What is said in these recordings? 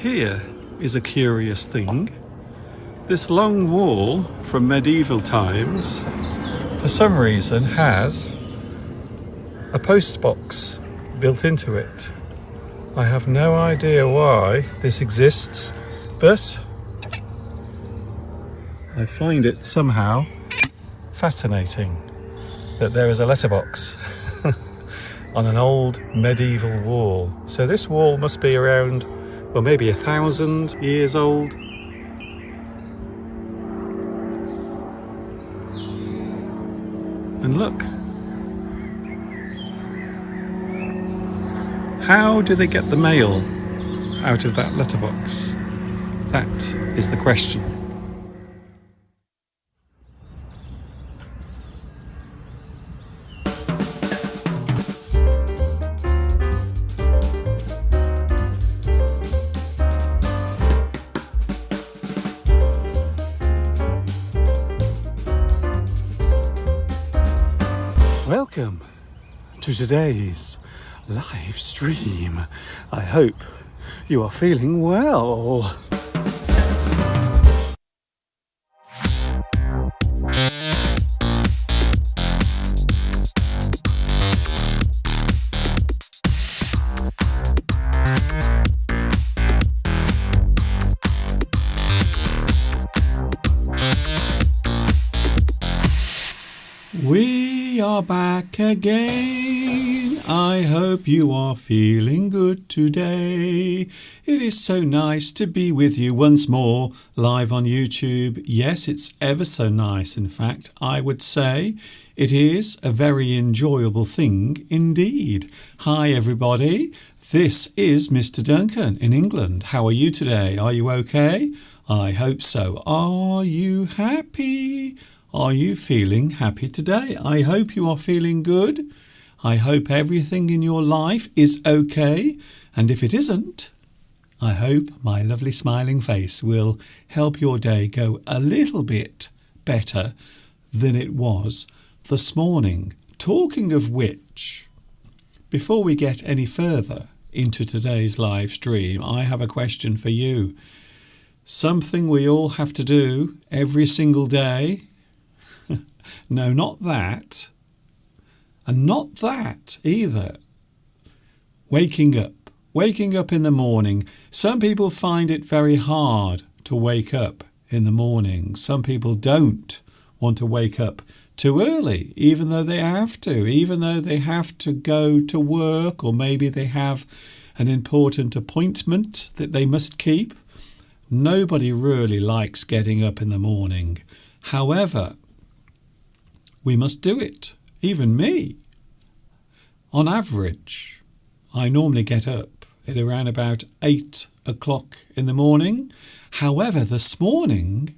Here is a curious thing. This long wall from medieval times, for some reason, has a post box built into it. I have no idea why this exists, but I find it somehow fascinating that there is a letterbox on an old medieval wall. So this wall must be around, well, maybe 1,000 years old. And look, how do they get the mail out of that letterbox? That is the question. Welcome to today's live stream. I hope you are feeling well. We are back again. I hope you are feeling good today. It is so nice to be with you once more live on YouTube. Yes, it's ever so nice. In fact, I would say it is a very enjoyable thing indeed. Hi everybody. This is Mr. Duncan in England. How are you today? Are you okay? I hope so. Are you happy? Are you feeling happy today? I hope you are feeling good. I hope everything in your life is okay. And if it isn't, I hope my lovely smiling face will help your day go a little bit better than it was this morning. Talking of which, before we get any further into today's live stream, I have a question for you. Something we all have to do every single day. No, not that. And not that either. Waking up. Waking up in the morning. Some people find it very hard to wake up in the morning. Some people don't want to wake up too early, even though they have to. Even though they have to go to work, or maybe they have an important appointment that they must keep. Nobody really likes getting up in the morning. However, we must do it. Even me. On average, I normally get up at around about 8 o'clock in the morning. However, this morning,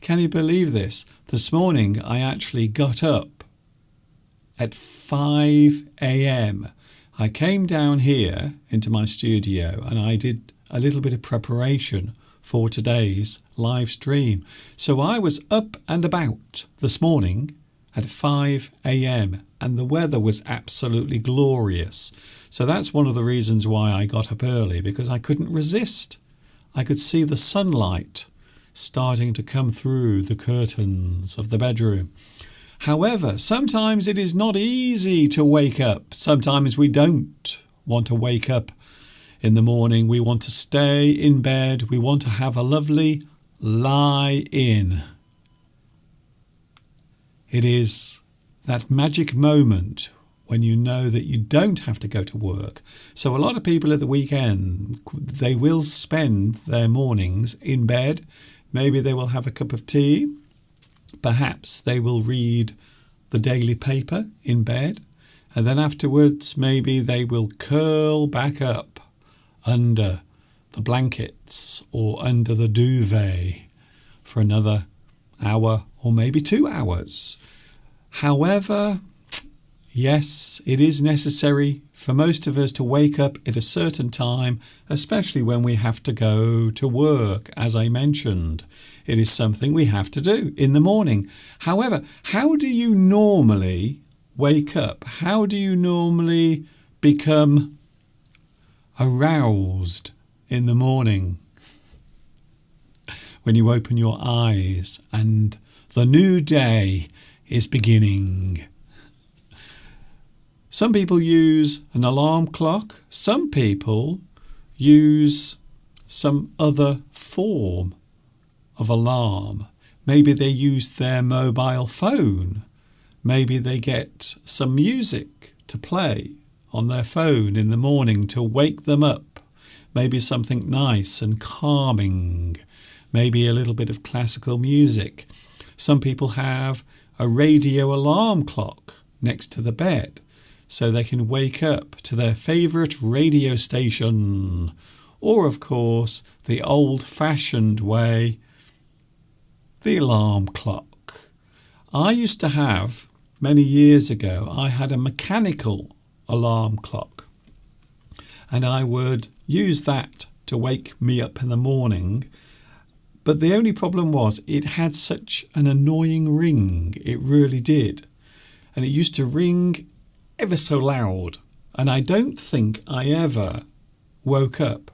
can you believe this? This morning I actually got up at 5 a.m. I came down here into my studio and I did a little bit of preparation for today's live stream. So I was up and about this morning at 5 a.m. and the weather was absolutely glorious. So that's one of the reasons why I got up early, because I couldn't resist. I could see the sunlight starting to come through the curtains of the bedroom. However, sometimes it is not easy to wake up. Sometimes we don't want to wake up in the morning. We want to stay in bed. We want to have a lovely lie in. It is that magic moment when you know that you don't have to go to work. So a lot of people at the weekend, they will spend their mornings in bed. Maybe they will have a cup of tea. Perhaps they will read the daily paper in bed. And then afterwards, maybe they will curl back up under the blankets or under the duvet for another hour or maybe 2 hours. However, yes, it is necessary for most of us to wake up at a certain time, especially when we have to go to work, as I mentioned. It is something we have to do in the morning. However, how do you normally wake up? How do you normally become aroused in the morning when you open your eyes and the new day is beginning. Some people use an alarm clock. Some people use some other form of alarm. Maybe they use their mobile phone. Maybe they get some music to play on their phone in the morning to wake them up. Maybe something nice and calming. Maybe a little bit of classical music. Some people have a radio alarm clock next to the bed so they can wake up to their favourite radio station. Or, of course, the old-fashioned way, the alarm clock. I used to have, many years ago, I had a mechanical alarm clock. And I would use that to wake me up in the morning. But the only problem was it had such an annoying ring. It really did. And it used to ring ever so loud. And I don't think I ever woke up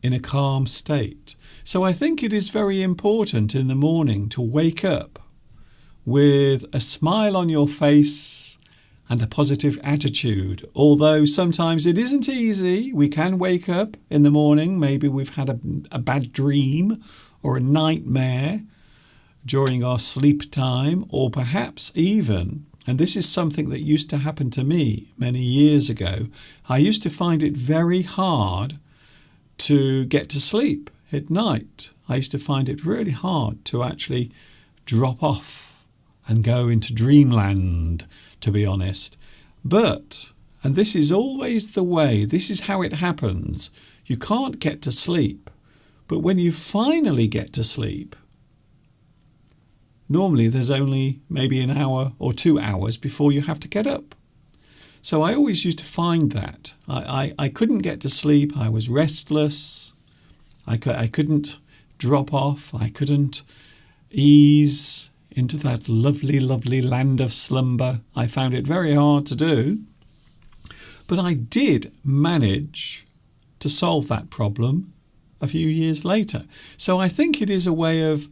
in a calm state. So I think it is very important in the morning to wake up with a smile on your face and a positive attitude. Although sometimes it isn't easy. We can wake up in the morning. Maybe we've had a bad dream or a nightmare during our sleep time, or perhaps even, and this is something that used to happen to me many years ago, I used to find it very hard to get to sleep at night. I used to find it really hard to actually drop off and go into dreamland, to be honest. But, and this is always the way, this is how it happens, you can't get to sleep. But when you finally get to sleep, normally there's only maybe an hour or 2 hours before you have to get up. So I always used to find that. I couldn't get to sleep. I was restless. I couldn't drop off. I couldn't ease into that lovely, lovely land of slumber. I found it very hard to do. But I did manage to solve that problem a few years later. So I think it is a way of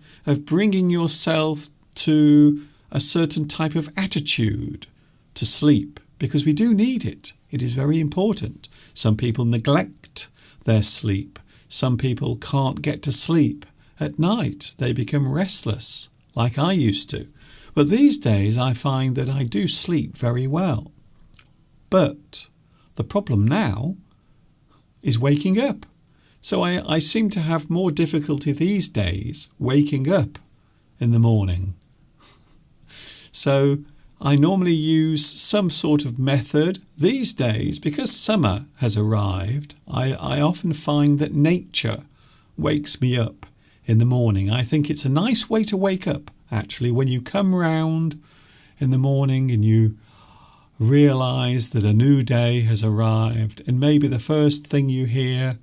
bringing yourself to a certain type of attitude to sleep, because we do need it. It is very important. Some people neglect their sleep. Some people can't get to sleep at night. They become restless, like I used to. But these days I find that I do sleep very well. But the problem now is waking up. So I seem to have more difficulty these days waking up in the morning. So I normally use some sort of method these days. Because summer has arrived, I often find that nature wakes me up in the morning. I think it's a nice way to wake up, actually, when you come round in the morning and you realise that a new day has arrived, and maybe the first thing you hear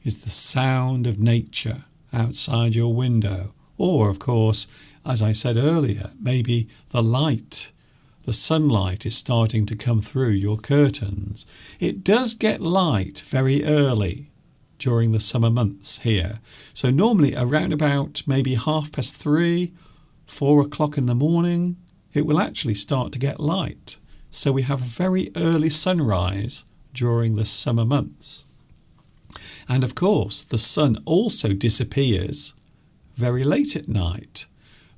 is the sound of nature outside your window. Or, of course, as I said earlier, maybe the light, the sunlight is starting to come through your curtains. It does get light very early during the summer months here. So normally around about maybe 3:30, 4 o'clock in the morning, it will actually start to get light. So we have a very early sunrise during the summer months. And of course, the sun also disappears very late at night,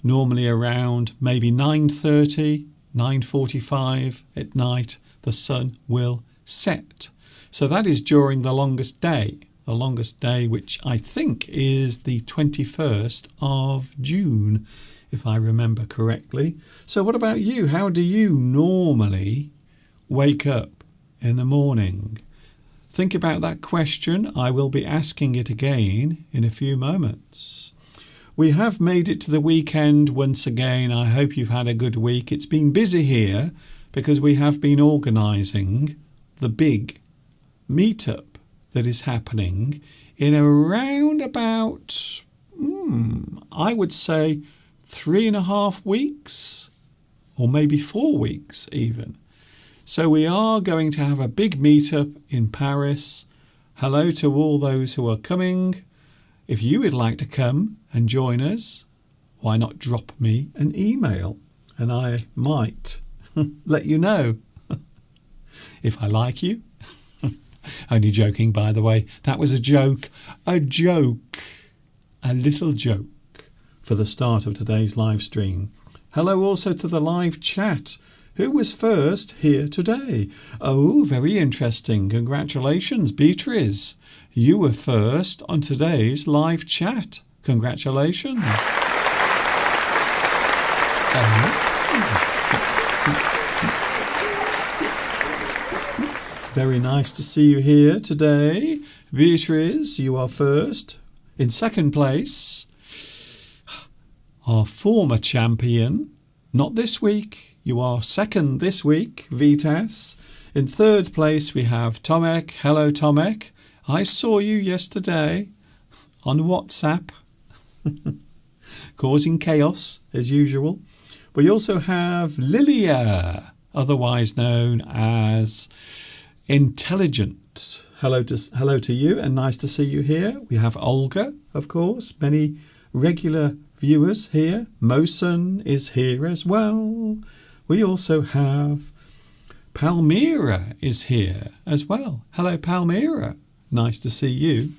normally around maybe 9:30, 9:45 at night, the sun will set. So that is during the longest day, which I think is the 21st of June, if I remember correctly. So what about you? How do you normally wake up in the morning? Think about that question. I will be asking it again in a few moments. We have made it to the weekend once again. I hope you've had a good week. It's been busy here because we have been organising the big meetup that is happening in around about, I would say, 3.5 weeks, or maybe 4 weeks even. So we are going to have a big meetup in Paris, Hello to all those who are coming. If you would like to come and join us, why not drop me an email and I might let you know if I like you. Only joking, by the way. That was a joke, a little joke for the start of today's live stream. Hello also to the live chat. Who was first here today? Oh, very interesting. Congratulations, Beatrice. You were first on today's live chat. Congratulations. Very nice to see you here today. Beatrice, you are first. In second place, our former champion. Not this week. You are second this week, Vitas. In third place, we have Tomek. Hello, Tomek. I saw you yesterday on WhatsApp, causing chaos as usual. We also have Lilia, otherwise known as Intelligent. Hello to you, and nice to see you here. We have Olga, of course, many regular viewers here. Mosen is here as well. We also have Palmyra is here as well. Hello, Palmyra. Nice to see you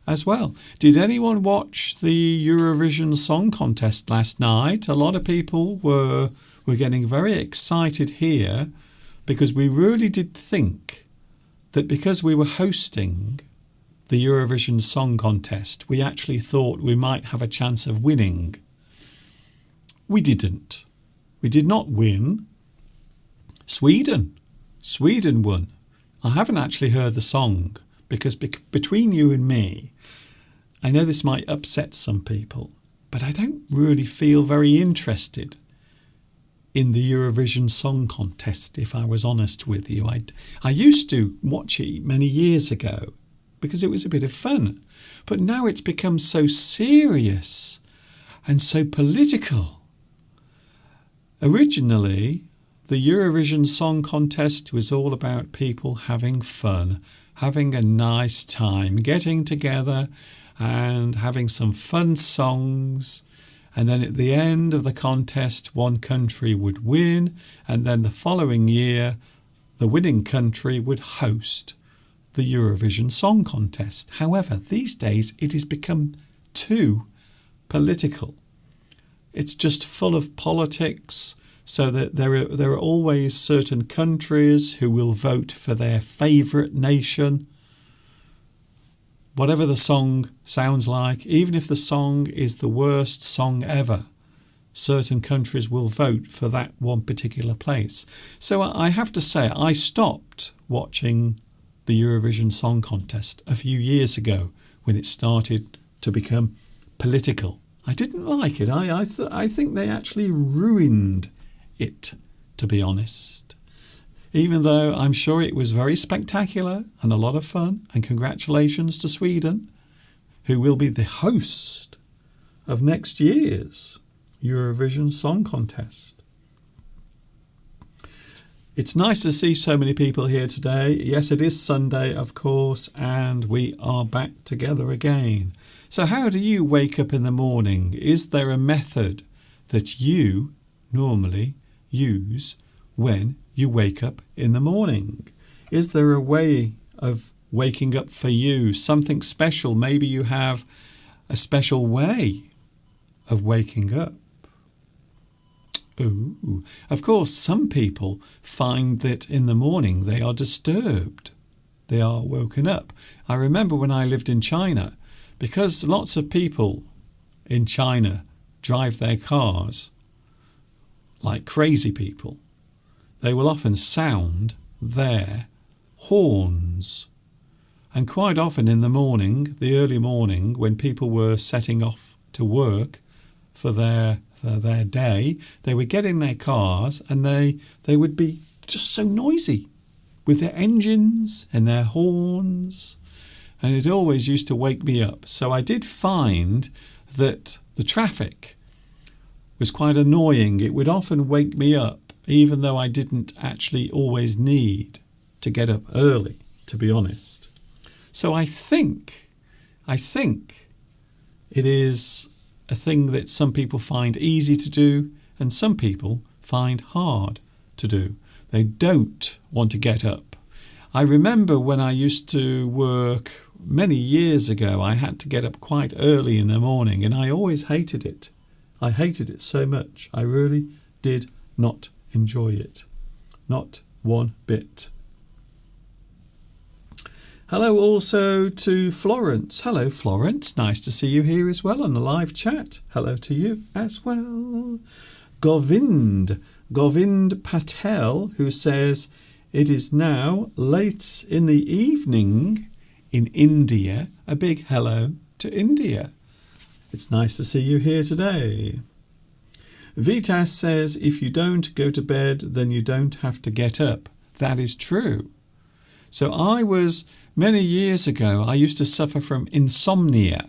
as well. Did anyone watch the Eurovision Song Contest last night? A lot of people were getting very excited here because we really did think that because we were hosting the Eurovision Song Contest, we actually thought we might have a chance of winning. We didn't. We did not win. Sweden won. I haven't actually heard the song because between you and me, I know this might upset some people, but I don't really feel very interested in the Eurovision Song Contest, if I was honest with you. I used to watch it many years ago because it was a bit of fun, but now it's become so serious and so political. Originally, the Eurovision Song Contest was all about people having fun, having a nice time, getting together and having some fun songs. And then at the end of the contest, one country would win. And then the following year, the winning country would host the Eurovision Song Contest. However, these days it has become too political. It's just full of politics, so that there are always certain countries who will vote for their favourite nation. Whatever the song sounds like, even if the song is the worst song ever, certain countries will vote for that one particular place. So I have to say, I stopped watching the Eurovision Song Contest a few years ago when it started to become political. I didn't like it. I think they actually ruined it, to be honest. Even though I'm sure it was very spectacular and a lot of fun, and congratulations to Sweden, who will be the host of next year's Eurovision Song Contest. It's nice to see so many people here today. Yes, it is Sunday, of course, and we are back together again. So how do you wake up in the morning? Is there a method that you normally use when you wake up in the morning? Is there a way of waking up for you? Something special? Maybe you have a special way of waking up. Ooh. Of course, some people find that in the morning they are disturbed. They are woken up. I remember when I lived in China, because lots of people in China drive their cars like crazy people, they will often sound their horns. And quite often in the morning, the early morning, when people were setting off to work for their day, they would get in their cars and they would be just so noisy with their engines and their horns. And it always used to wake me up. So I did find that the traffic was quite annoying. It would often wake me up, even though I didn't actually always need to get up early, to be honest. So I think it is a thing that some people find easy to do and some people find hard to do. They don't want to get up. I remember when I used to work many years ago, I had to get up quite early in the morning and I always hated it. I hated it so much. I really did not enjoy it. Not one bit. Hello also to Florence. Hello Florence, nice to see you here as well on the live chat. Hello to you as well. Govind Patel, who says, it is now late in the evening in India. A big hello to India. It's nice to see you here today. Vitas says, if you don't go to bed, then you don't have to get up. That is true. So many years ago, I used to suffer from insomnia.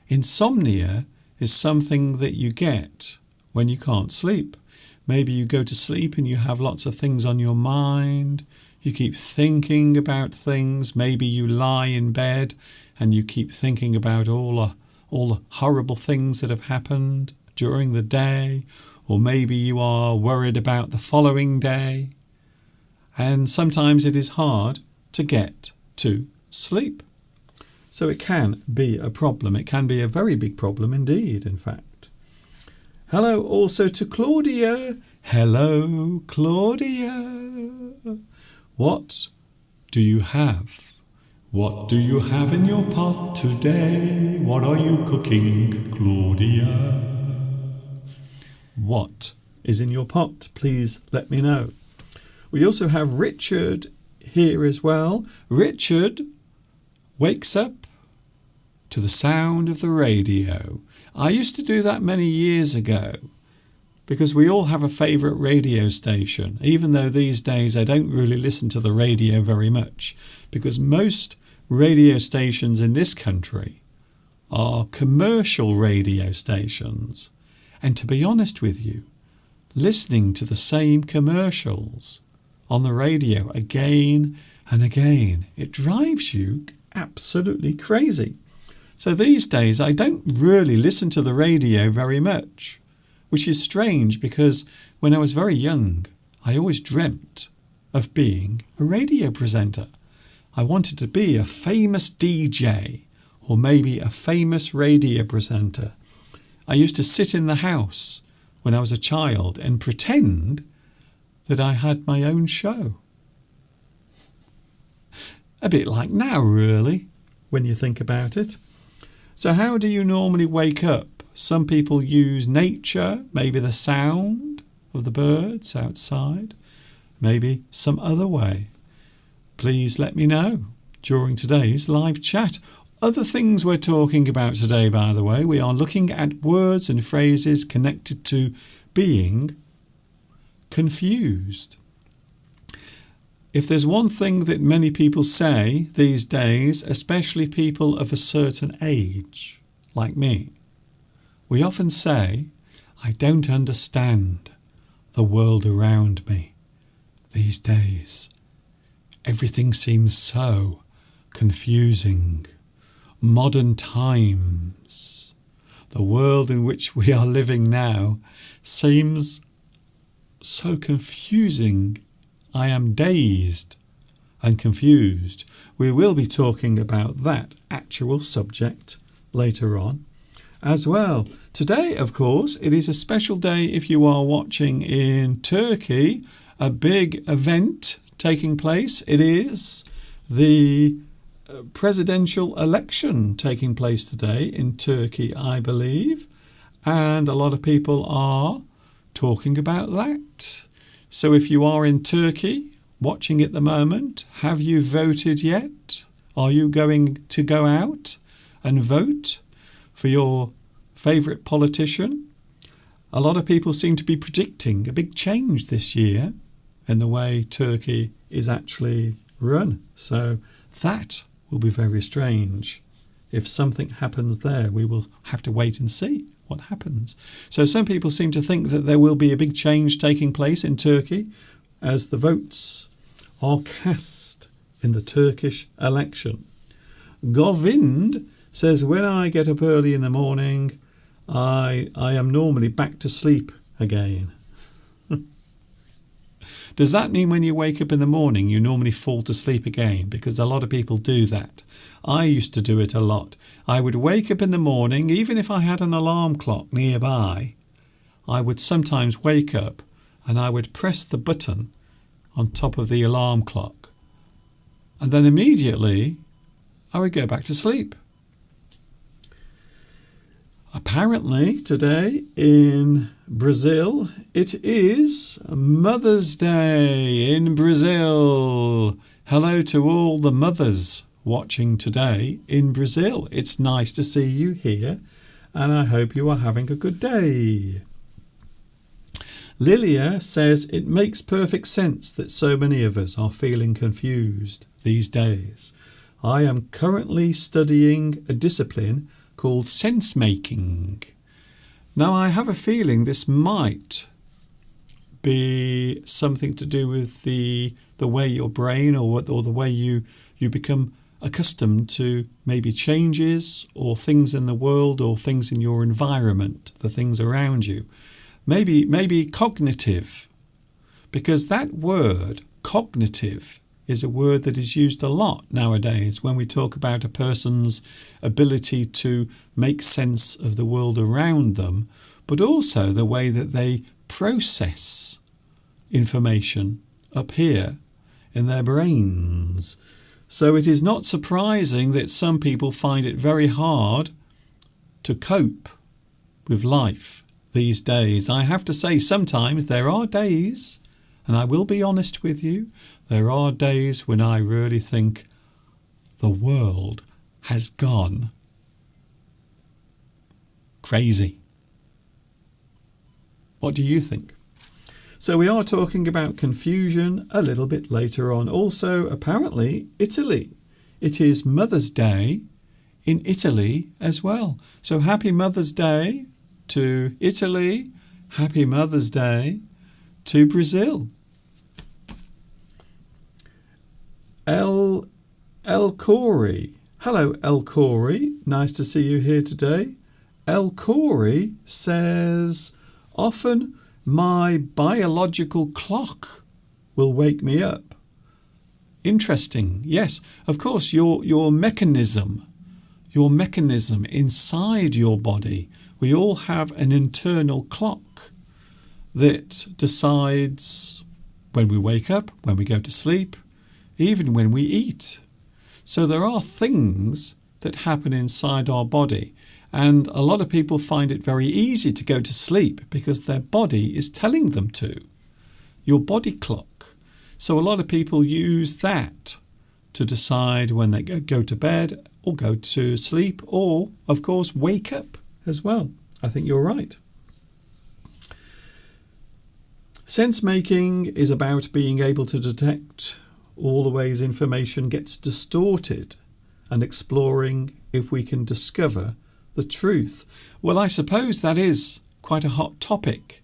Insomnia is something that you get when you can't sleep. Maybe you go to sleep and you have lots of things on your mind. You keep thinking about things. Maybe you lie in bed and you keep thinking about all the horrible things that have happened during the day. Or maybe you are worried about the following day. And sometimes it is hard to get to sleep. So it can be a problem. It can be a very big problem indeed, in fact. Hello also to Claudia. Hello, Claudia. What do you have? What do you have in your pot today? What are you cooking, Claudia? What is in your pot? Please let me know. We also have Richard here as well. Richard wakes up to the sound of the radio. I used to do that many years ago because we all have a favourite radio station, even though these days I don't really listen to the radio very much because most radio stations in this country are commercial radio stations. And to be honest with you, listening to the same commercials on the radio again and again, it drives you absolutely crazy. So these days I don't really listen to the radio very much, which is strange because when I was very young, I always dreamt of being a radio presenter. I wanted to be a famous DJ or maybe a famous radio presenter. I used to sit in the house when I was a child and pretend that I had my own show. A bit like now, really, when you think about it. So how do you normally wake up? Some people use nature, maybe the sound of the birds outside, maybe some other way. Please let me know during today's live chat. Other things we're talking about today, by the way, we are looking at words and phrases connected to being confused. If there's one thing that many people say these days, especially people of a certain age, like me, we often say, I don't understand the world around me these days. Everything seems so confusing. Modern times, the world in which we are living now, seems so confusing. I am dazed and confused. We will be talking about that actual subject later on as well. Today, of course, it is a special day if you are watching in Turkey, a big event taking place. It is the presidential election taking place today in Turkey, I believe, and a lot of people are talking about that. So if you are in Turkey watching at the moment, have you voted yet? Are you going to go out and vote for your favourite politician? A lot of people seem to be predicting a big change this year in the way Turkey is actually run. So that will be very strange. If something happens there, we will have to wait and see what happens. So some people seem to think that there will be a big change taking place in Turkey as the votes are cast in the Turkish election. Govind says, when I get up early in the morning, I am normally back to sleep again. Does that mean when you wake up in the morning, you normally fall to sleep again? Because a lot of people do that. I used to do it a lot. I would wake up in the morning, even if I had an alarm clock nearby, I would sometimes wake up and I would press the button on top of the alarm clock. And then immediately I would go back to sleep. Apparently today in Brazil, it is Mother's Day in Brazil. Hello to all the mothers watching today in Brazil. It's nice to see you here, and I hope you are having a good day. Lilia says it makes perfect sense that so many of us are feeling confused these days. I am currently studying a discipline called sense making. Now I have a feeling this might be something to do with the way your brain or the way you become accustomed to maybe changes or things in the world or things in your environment, the things around you. Maybe cognitive, because that word cognitive is a word that is used a lot nowadays when we talk about a person's ability to make sense of the world around them, but also the way that they process information up here in their brains. So it is not surprising that some people find it very hard to cope with life these days. I have to say, sometimes there are days, and I will be honest with you, there are days when I really think the world has gone crazy. What do you think? So we are talking about confusion a little bit later on. Also, apparently, Italy. It is Mother's Day in Italy as well. So happy Mother's Day to Italy. Happy Mother's Day to Brazil. El Corey. Hello, El Corey. Nice to see you here today. El Corey says, often my biological clock will wake me up. Interesting. Yes, of course, your mechanism inside your body. We all have an internal clock that decides when we wake up, when we go to sleep, even when we eat. So there are things that happen inside our body, and a lot of people find it very easy to go to sleep because their body is telling them to. Your body clock. So a lot of people use that to decide when they go to bed or go to sleep or, of course, wake up as well. I think you're right. Sense making is about being able to detect all the ways information gets distorted and exploring if we can discover the truth. Well, I suppose that is quite a hot topic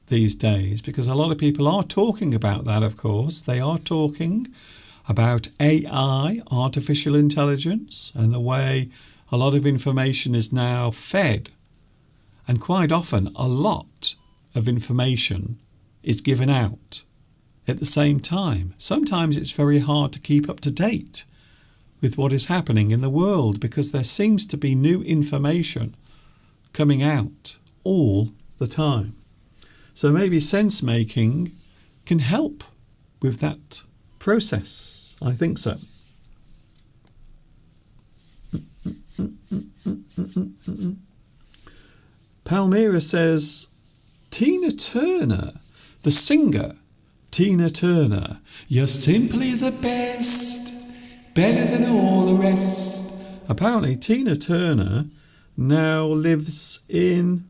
these days because a lot of people are talking about that, of course. They are talking about AI, artificial intelligence, and the way a lot of information is now fed. And quite often, a lot of information is given out at the same time. Sometimes it's very hard to keep up to date with what is happening in the world because there seems to be new information coming out all the time. So maybe sense making can help with that process. I think so. Palmyra says, Tina Turner, the singer, Tina Turner, you're simply the best, better than all the rest. Apparently Tina Turner now lives in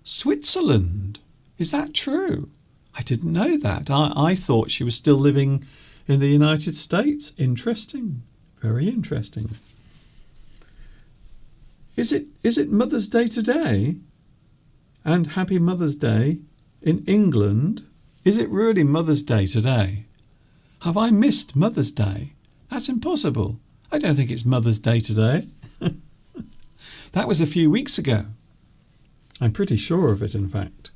Switzerland. Is that true? I didn't know that. I thought she was still living in the United States. Interesting. Very interesting. Is it Mother's Day today? And happy Mother's Day in England. Is it really Mother's Day today? Have I missed Mother's Day? That's impossible. I don't think it's Mother's Day today. That was a few weeks ago. I'm pretty sure of it, in fact.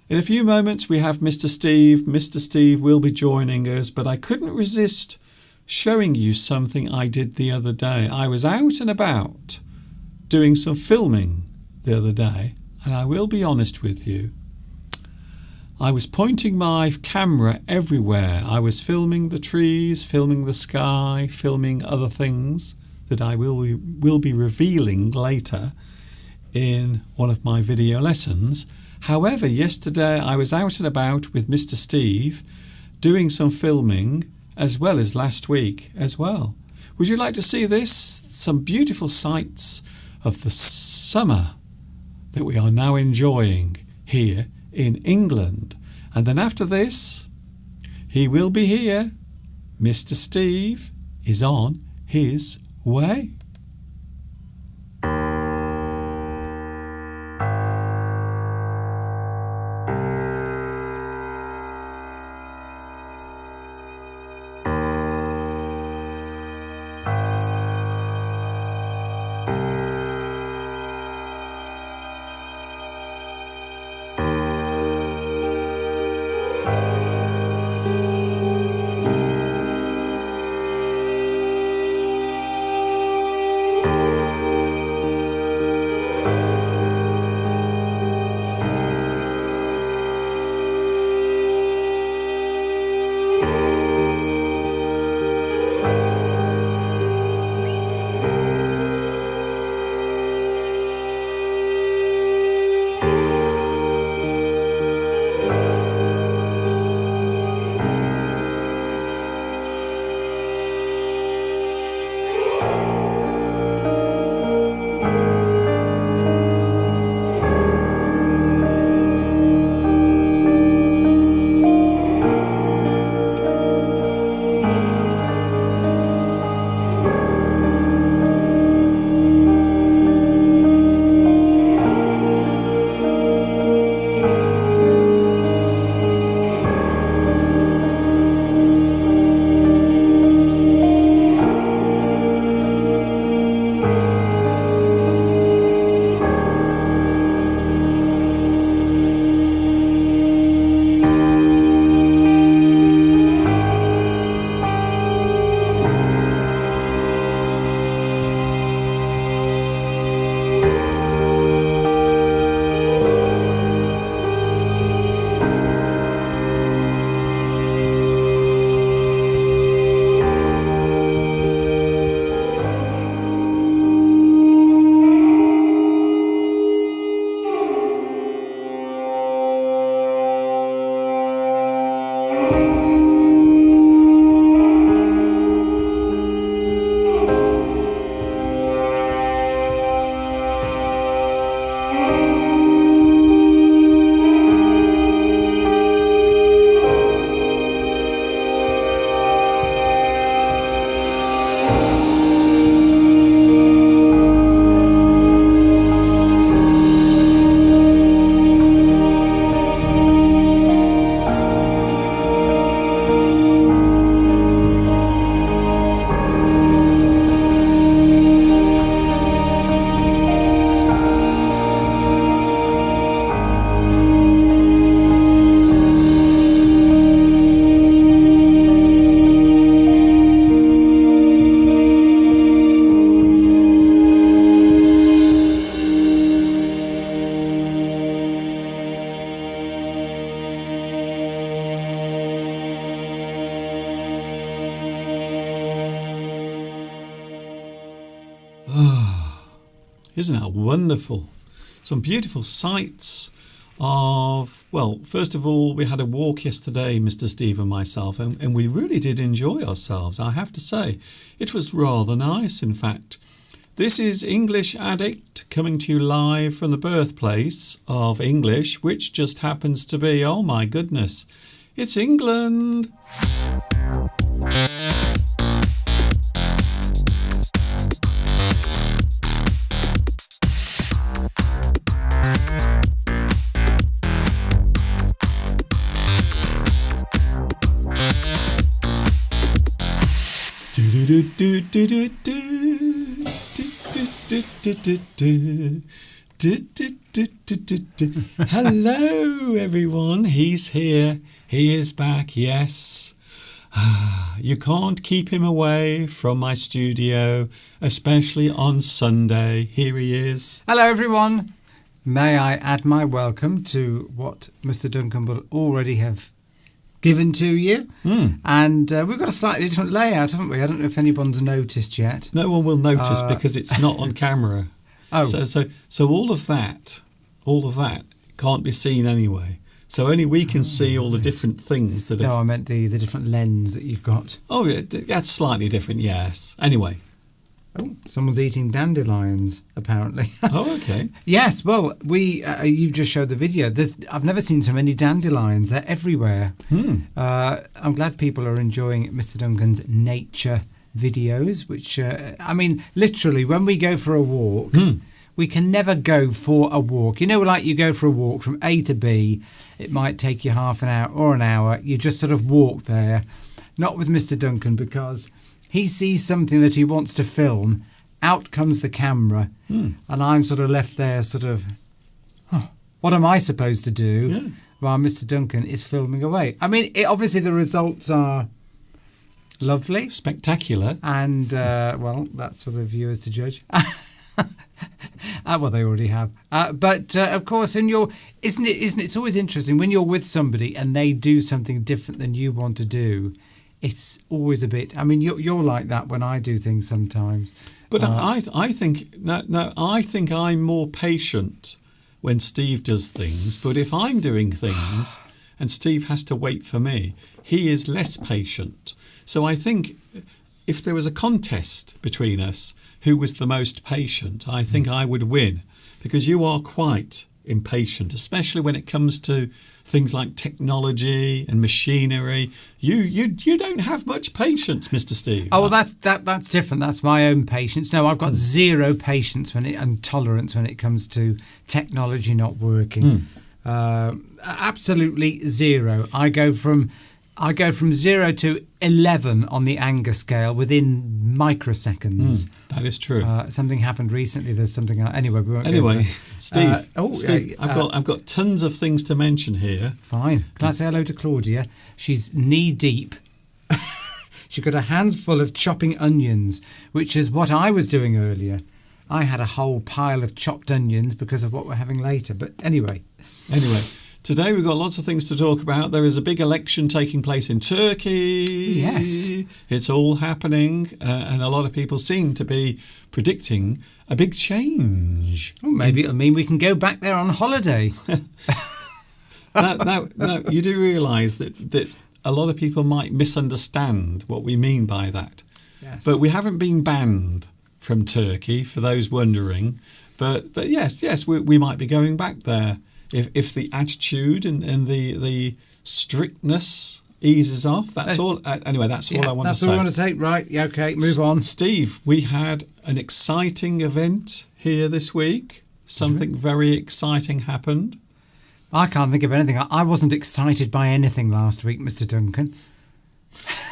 In a few moments we have Mr. Steve. Mr. Steve will be joining us, but I couldn't resist showing you something I did the other day. I was out and about doing some filming the other day, and I will be honest with you. I was pointing my camera everywhere. I was filming the trees, filming the sky, filming other things that I will be revealing later in one of my video lessons. However, yesterday I was out and about with Mr. Steve doing some filming, as well as last week as well. Would you like to see this? Some beautiful sights of the summer that we are now enjoying here in England. And then after this, he will be here. Mr. Steve is on his way. Isn't that wonderful? Some beautiful sights of, well, first of all, we had a walk yesterday, Mr. Steve and myself, and we really did enjoy ourselves, I have to say. It was rather nice, in fact. This is English Addict coming to you live from the birthplace of English, which just happens to be, oh my goodness, it's England. Hello, everyone. He's here. He is back. Yes. You can't keep him away from my studio, especially on Sunday. Here he is. Hello, everyone. May I add my welcome to what Mr. Duncan will already have given to you. And we've got a slightly different layout, haven't we? I don't know if anyone's noticed yet. No one will notice because it's not on camera. Oh. So all of that can't be seen anyway. So only we can see all the different things that. No, I meant the different lens that you've got. Oh, yeah, that's slightly different. Yes. Anyway. Oh, someone's eating dandelions, apparently. Oh, okay. Yes, well, you've just showed the video. I've never seen so many dandelions. They're everywhere. I'm glad people are enjoying Mr. Duncan's nature videos, which, literally, when we go for a walk, we can never go for a walk. You know, like you go for a walk from A to B, it might take you half an hour or an hour. You just sort of walk there. Not with Mr. Duncan, because he sees something that he wants to film, out comes the camera, and I'm sort of left there sort of, what am I supposed to do? Yeah. While Mr. Duncan is filming away. I mean, obviously the results are lovely. Spectacular. And, that's for the viewers to judge. Well, they already have. But of course, isn't it? It's always interesting when you're with somebody and they do something different than you want to do. It's always a bit. I mean, you're like that when I do things sometimes. But I think I'm more patient when Steve does things. But if I'm doing things and Steve has to wait for me, he is less patient. So I think if there was a contest between us, who was the most patient, I think I would win, because you are quite impatient, especially when it comes to things like technology and machinery. You don't have much patience, Mr. Steve. Oh, well, that's different. That's my own patience. No, I've got zero patience and tolerance when it comes to technology not working. Absolutely zero. I go from 0 to 11 on the anger scale within microseconds. That is true. Something happened recently. There's something else. Anyway, we won't go Anyway, into Steve, I've got tons of things to mention here. Fine. Can I say hello to Claudia? She's knee deep. She got her hands full of chopping onions, which is what I was doing earlier. I had a whole pile of chopped onions because of what we're having later. But anyway. Today we've got lots of things to talk about. There is a big election taking place in Turkey. Yes. It's all happening, and a lot of people seem to be predicting a big change. Well, maybe it'll mean we can go back there on holiday. Now, you do realise that a lot of people might misunderstand what we mean by that. Yes. But we haven't been banned from Turkey, for those wondering. But yes, we might be going back there. If the attitude and the strictness eases off, that's all. Anyway, that's all I want to say. That's all I want to say. Right, yeah, okay, move on. Steve, we had an exciting event here this week. Something very exciting happened. I can't think of anything. I wasn't excited by anything last week, Mr. Duncan.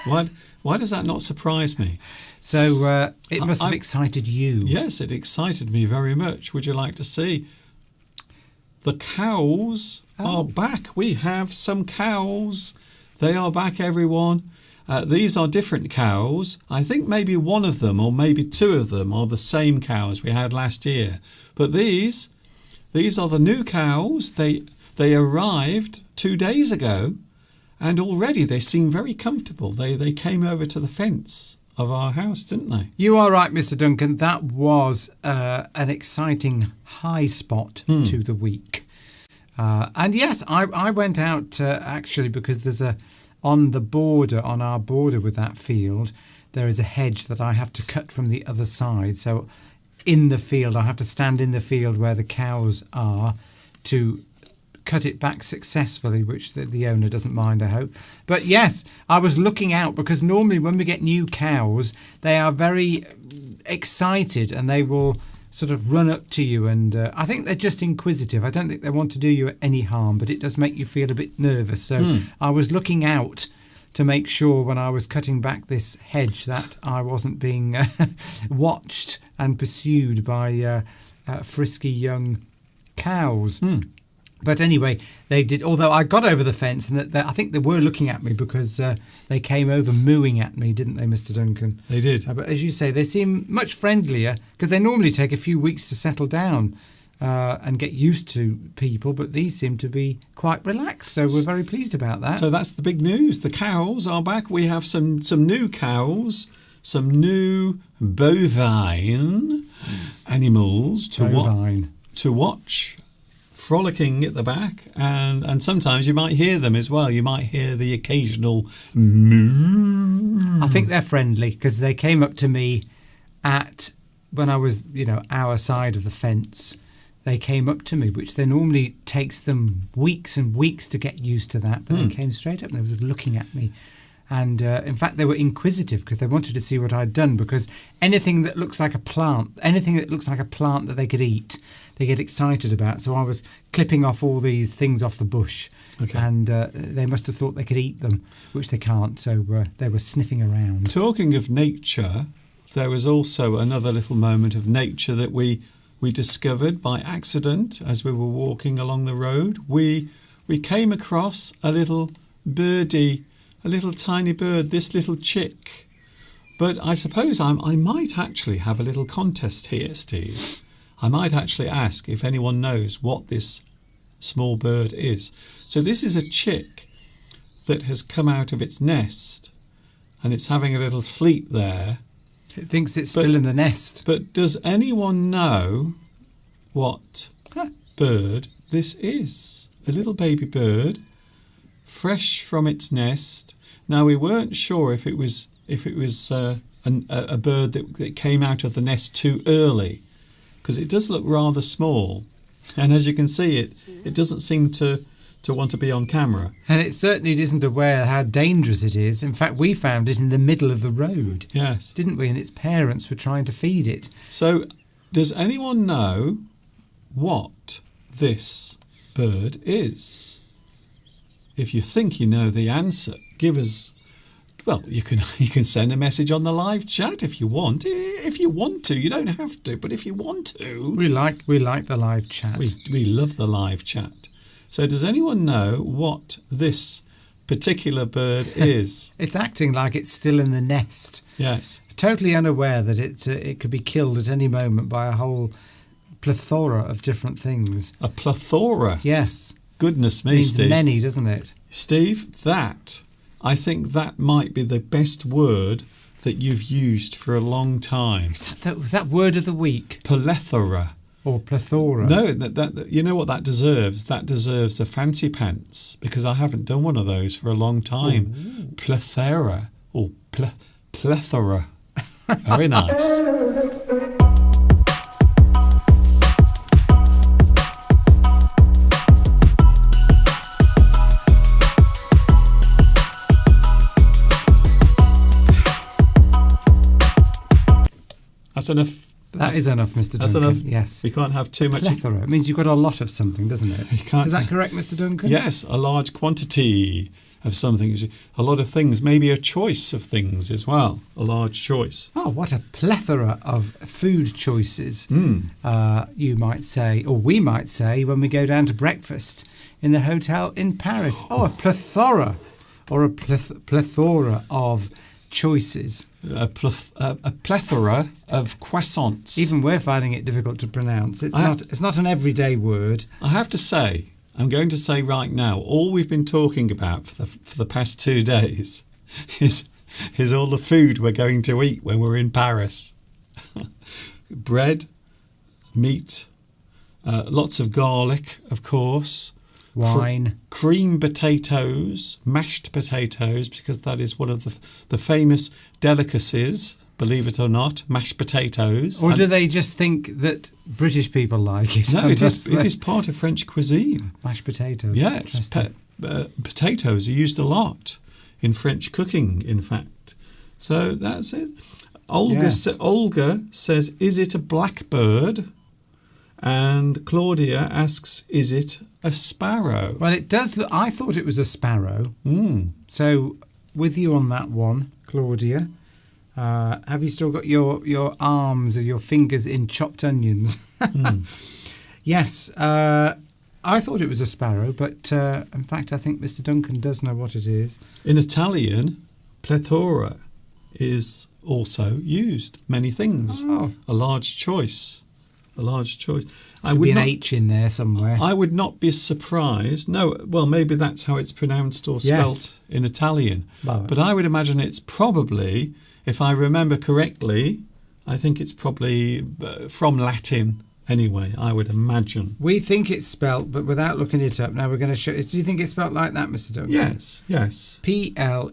Why does that not surprise me? So it must have excited you. Yes, it excited me very much. Would you like to see? The cows are back. We have some cows. They are back, everyone. These are different cows. I think maybe one of them or maybe two of them are the same cows we had last year. But these are the new cows. They arrived 2 days ago, and already they seem very comfortable. They came over to the fence of our house, didn't they? You are right, Mr. Duncan. That was an exciting high spot to the week. And yes, I went out actually because there's on our border with that field, there is a hedge that I have to cut from the other side. So in the field, I have to stand in the field where the cows are to cut it back successfully, which the owner doesn't mind, I hope. But yes, I was looking out because normally when we get new cows, they are very excited and they will sort of run up to you, and I think they're just inquisitive. I don't think they want to do you any harm, but it does make you feel a bit nervous. So I was looking out to make sure when I was cutting back this hedge that I wasn't being watched and pursued by frisky young cows. But anyway, they did. Although I got over the fence, and I think they were looking at me because they came over mooing at me, didn't they, Mr. Duncan? They did. But as you say, they seem much friendlier because they normally take a few weeks to settle down and get used to people. But these seem to be quite relaxed, so we're very pleased about that. So that's the big news. The cows are back. We have some new cows, some new bovine animals to watch. Frolicking at the back, and sometimes you might hear them as well. You might hear the occasional moo. I think they're friendly because they came up to me when I was, our side of the fence. They came up to me, which they normally takes them weeks and weeks to get used to that. But they came straight up and they were looking at me. And in fact, they were inquisitive because they wanted to see what I'd done, because anything that looks like a plant that they could eat, they get excited about. So I was clipping off all these things off the bush, and they must have thought they could eat them, which they can't. So they were sniffing around. Talking of nature, there was also another little moment of nature that we discovered by accident as we were walking along the road. We came across a little birdie. A little tiny bird, this little chick. But I suppose I might actually have a little contest here, Steve. I might actually ask if anyone knows what this small bird is. So this is a chick that has come out of its nest, and it's having a little sleep there. It thinks it's still in the nest. But does anyone know what bird this is? A little baby bird, fresh from its nest. Now, we weren't sure if it was a bird that came out of the nest too early, because it does look rather small, and as you can see, it doesn't seem to want to be on camera. And it certainly isn't aware how dangerous it is. In fact, we found it in the middle of the road. Yes. Didn't we? And its parents were trying to feed it. So, does anyone know what this bird is? If you think you know the answer, give us. Well, you can send a message on the live chat if you want. If you want to, you don't have to, but if you want to, we like the live chat. We love the live chat. So, does anyone know what this particular bird is? It's acting like it's still in the nest. Yes. Totally unaware that it could be killed at any moment by a whole plethora of different things. A plethora. Yes. Goodness me, means Steve. Many, doesn't it? Steve, I think that might be the best word that you've used for a long time. Was that word of the week? Plethora. Or plethora. No, that you know what that deserves? That deserves a fancy pants, because I haven't done one of those for a long time. Ooh. Plethora or plethora. Very nice. That's enough. That is enough, Mr. Duncan. That's enough. Yes. We can't have too much. Plethora. It means you've got a lot of something, doesn't it? Is that correct, Mr. Duncan? Yes, a large quantity of something. A lot of things. Maybe a choice of things as well. A large choice. Oh, what a plethora of food choices, you might say, or we might say, when we go down to breakfast in the hotel in Paris. Oh, a plethora, or a plethora of choices. A plethora of croissants. Even we're finding it difficult to pronounce. It's not an everyday word. I have to say, I'm going to say right now, all we've been talking about for the past 2 days is all the food we're going to eat when we're in Paris. Bread, meat, lots of garlic, of course. Wine. Cream potatoes, mashed potatoes, because that is one of the famous delicacies, believe it or not, mashed potatoes. Or do they just think that British people like it? No, it is part of French cuisine. Mashed potatoes. Yes, potatoes are used a lot in French cooking, in fact. So that's it. Olga says, is it a blackbird? And Claudia asks, is it a sparrow? Well, it does look. I thought it was a sparrow. So with you on that one, Claudia. Have you still got your arms or your fingers in chopped onions? Yes, I thought it was a sparrow, but in fact I think Mr. Duncan does know what it is. In Italian, pletora is also used. Many things. Oh. A large choice. A large choice. Should be an H in there somewhere. I would not be surprised. No, well, maybe that's how it's pronounced or spelt Yes. in Italian. Well, But I would imagine it's probably, if I remember correctly, I think it's probably from Latin anyway, I would imagine. we think it's spelt, but without looking it up, now we're going to show. Do you think it's spelt like that, Mr. Duncan? Yes, yes. Plethora.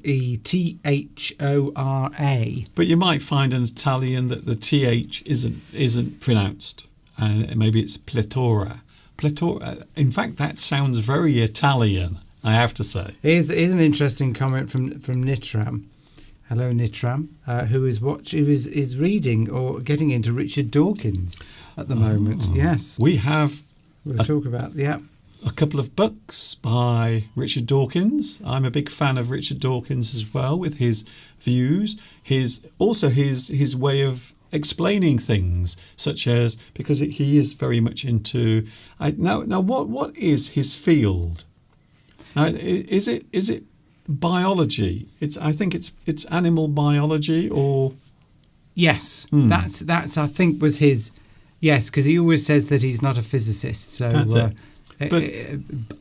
But you might find in Italian that the TH isn't pronounced. And maybe it's pletora. Pletora. In fact, that sounds very Italian, I have to say. Here's an interesting comment from Nitram. Hello, Nitram, who is reading or getting into Richard Dawkins at the moment. Yes, We have we'll talk about a couple of books by Richard Dawkins. I'm a big fan of Richard Dawkins as well, with his views, his way of explaining things, such as, because he is very much into now what is his field? Now, is it biology? I think it's animal biology, or Yes, that's I think was his. Yes, because he always says that he's not a physicist. So That's it. But-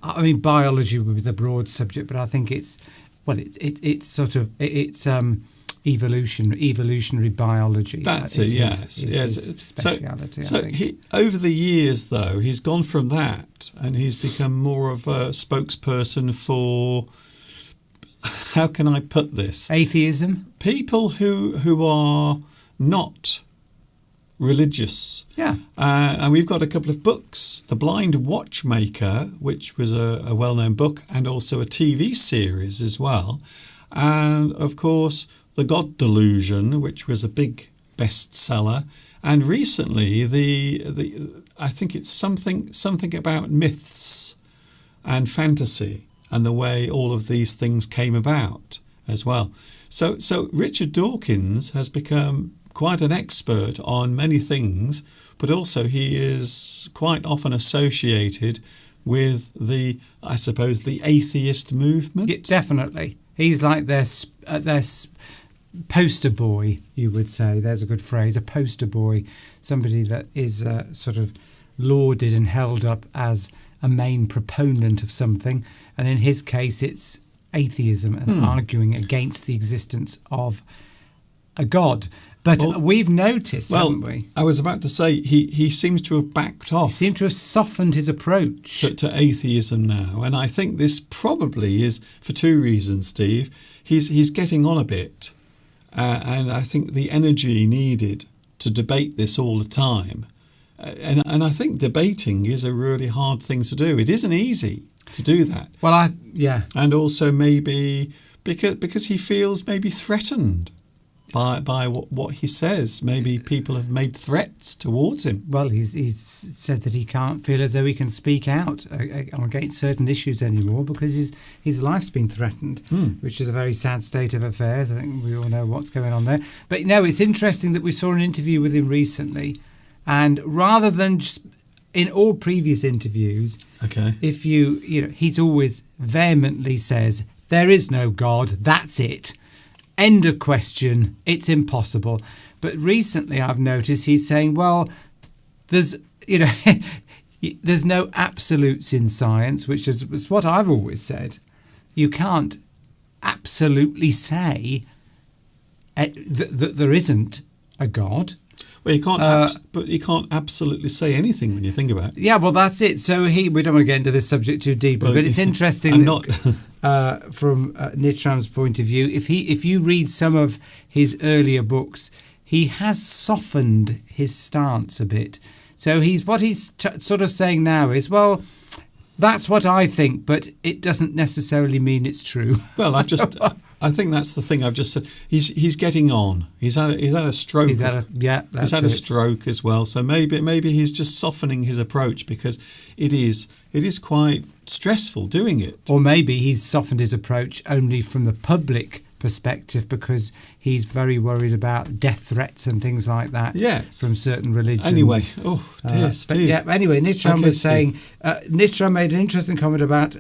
I mean, biology would be the broad subject, but I think it's evolutionary biology. That's is it. Yes, his yes. speciality. So I think. over the years, though, he's gone from that, and he's become more of a spokesperson for. How can I put this? Atheism. People who are not religious. Yeah. And we've got a couple of books. The Blind Watchmaker, which was a well-known book, and also a TV series as well. And, of course, The God Delusion, which was a big bestseller. And recently, I think it's something about myths and fantasy and the way all of these things came about as well. So Richard Dawkins has become quite an expert on many things, but also he is quite often associated with the atheist movement. Yeah, definitely. He's like their poster boy, you would say. There's a good phrase, a poster boy, somebody that is sort of lauded and held up as a main proponent of something. And in his case, it's atheism and arguing against the existence of a god. But we've noticed, haven't we? I was about to say, he seems to have backed off. He seemed to have softened his approach. To atheism now. And I think this probably is for two reasons, Steve. He's getting on a bit. And I think the energy needed to debate this all the time. And I think debating is a really hard thing to do. It isn't easy to do that. Well, And also maybe because he feels maybe threatened by what he says. Maybe people have made threats towards him. Well, he's said that he can't feel as though he can speak out against certain issues anymore because his life's been threatened, which is a very sad state of affairs. I think we all know what's going on there. But no, it's interesting that we saw an interview with him recently, and rather than just in all previous interviews, Okay. if he's always vehemently says there is no God, that's it. End of question. It's impossible. But recently I've noticed he's saying, well, there's no absolutes in science, which is what I've always said. You can't absolutely say that there isn't a God. Well, but you can't absolutely say anything when you think about it. Yeah, well, that's it. So we don't want to get into this subject too deeply, but it's interesting from Nitram's point of view. If you read some of his earlier books, he has softened his stance a bit. So he's sort of saying now is, well, that's what I think, but it doesn't necessarily mean it's true. Well, I think that's the thing I've just said. He's getting on. He's had a stroke. He's had a stroke as well. So maybe he's just softening his approach because it is quite stressful doing it. Or maybe he's softened his approach only from the public perspective because he's very worried about death threats and things like that Yes. from certain religions. Anyway, oh dear, But Steve. yeah, anyway, Nitram Okay, was Steve. saying, Nitram made an interesting comment about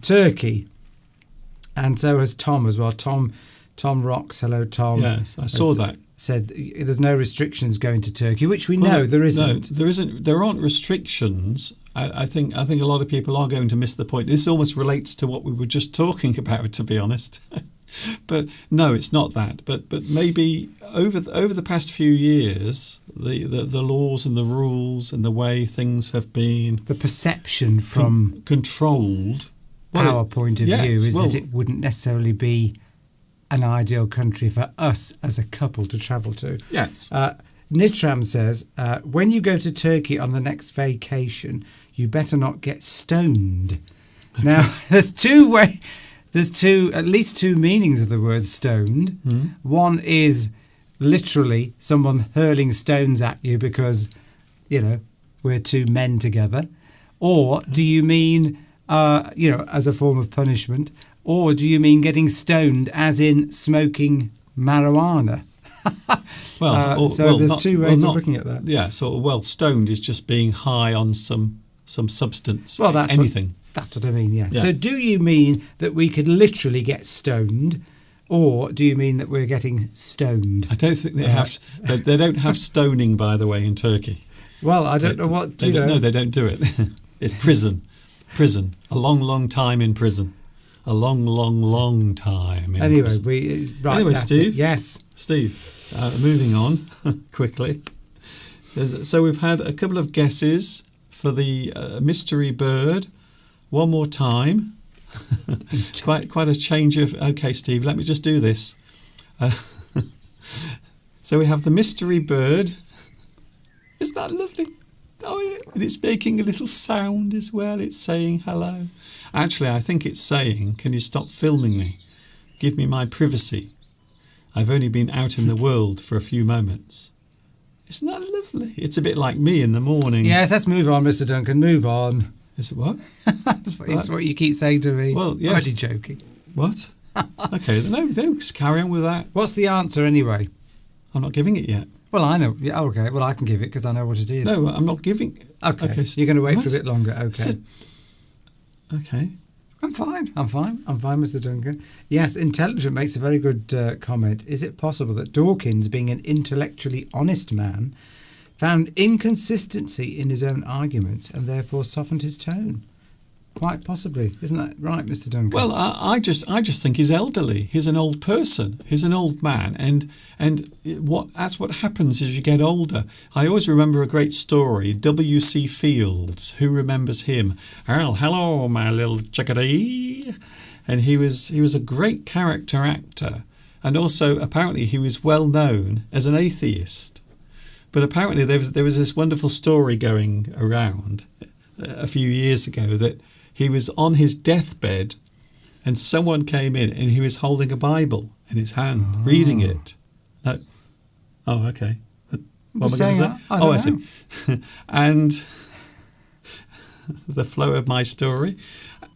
Turkey, and so has Tom as well. Tom Rocks, hello Tom. Yes, I saw has that. Said there's no restrictions going to Turkey, which we know there isn't. No, there isn't. There aren't restrictions. I think a lot of people are going to miss the point. This almost relates to what we were just talking about, to be honest. But no, it's not that. But maybe over the past few years, the laws and the rules and the way things have been The perception from controlled. our point of view is well, that it wouldn't necessarily be an ideal country for us as a couple to travel to. yes. Nitram says, when you go to Turkey on the next vacation, you better not get stoned. Now, there's at least two meanings of the word stoned. One is literally someone hurling stones at you because, we're two men together. Or do you mean, as a form of punishment? Or do you mean getting stoned as in smoking marijuana? There's two ways of looking at that. Yeah, stoned is just being high on some substance. Well, that's anything. That's what I mean, yeah. Yes. So do you mean that we could literally get stoned, or do you mean that we're getting stoned? I don't think they have. They don't have stoning, by the way, in Turkey. Well, I don't know what... They don't. No, they don't do it. It's prison. Prison. A long, long time in prison. A long, long, long time in prison. Anyway, Steve. it. Yes. Steve, moving on quickly. So we've had a couple of guesses for the mystery bird. One more time. quite a change of... Okay, Steve, let me just do this. So we have the mystery bird. Isn't that lovely? Oh, yeah. And it's making a little sound as well. It's saying hello. Actually, I think it's saying, can you stop filming me? Give me my privacy. I've only been out in the world for a few moments. Isn't that lovely? It's a bit like me in the morning. Yes, let's move on, Mr. Duncan. Move on. Is it what? It's what you keep saying to me. Well, yes. I'm only joking. What? Okay, no, just carry on with that. What's the answer anyway? I'm not giving it yet. Well, I know. Yeah, okay. Well, I can give it because I know what it is. No, I'm not giving... Okay. You're going to wait what? for a bit longer. Okay. Okay. I'm fine, Mr. Duncan. Yes, Intelligent makes a very good comment. Is it possible that Dawkins, being an intellectually honest man, found inconsistency in his own arguments and therefore softened his tone? Quite possibly. Isn't that right, Mr. Duncan? Well, I just think he's elderly. He's an old person. He's an old man, and that's what happens as you get older. I always remember a great story. W.C. Fields. Who remembers him? Oh, hello, my little chickadee. And he was a great character actor, and also apparently he was well known as an atheist. But apparently there was this wonderful story going around a few years ago that he was on his deathbed and someone came in and he was holding a Bible in his hand, reading it. No. Oh, okay. What am I going to say? I see. And the flow of my story.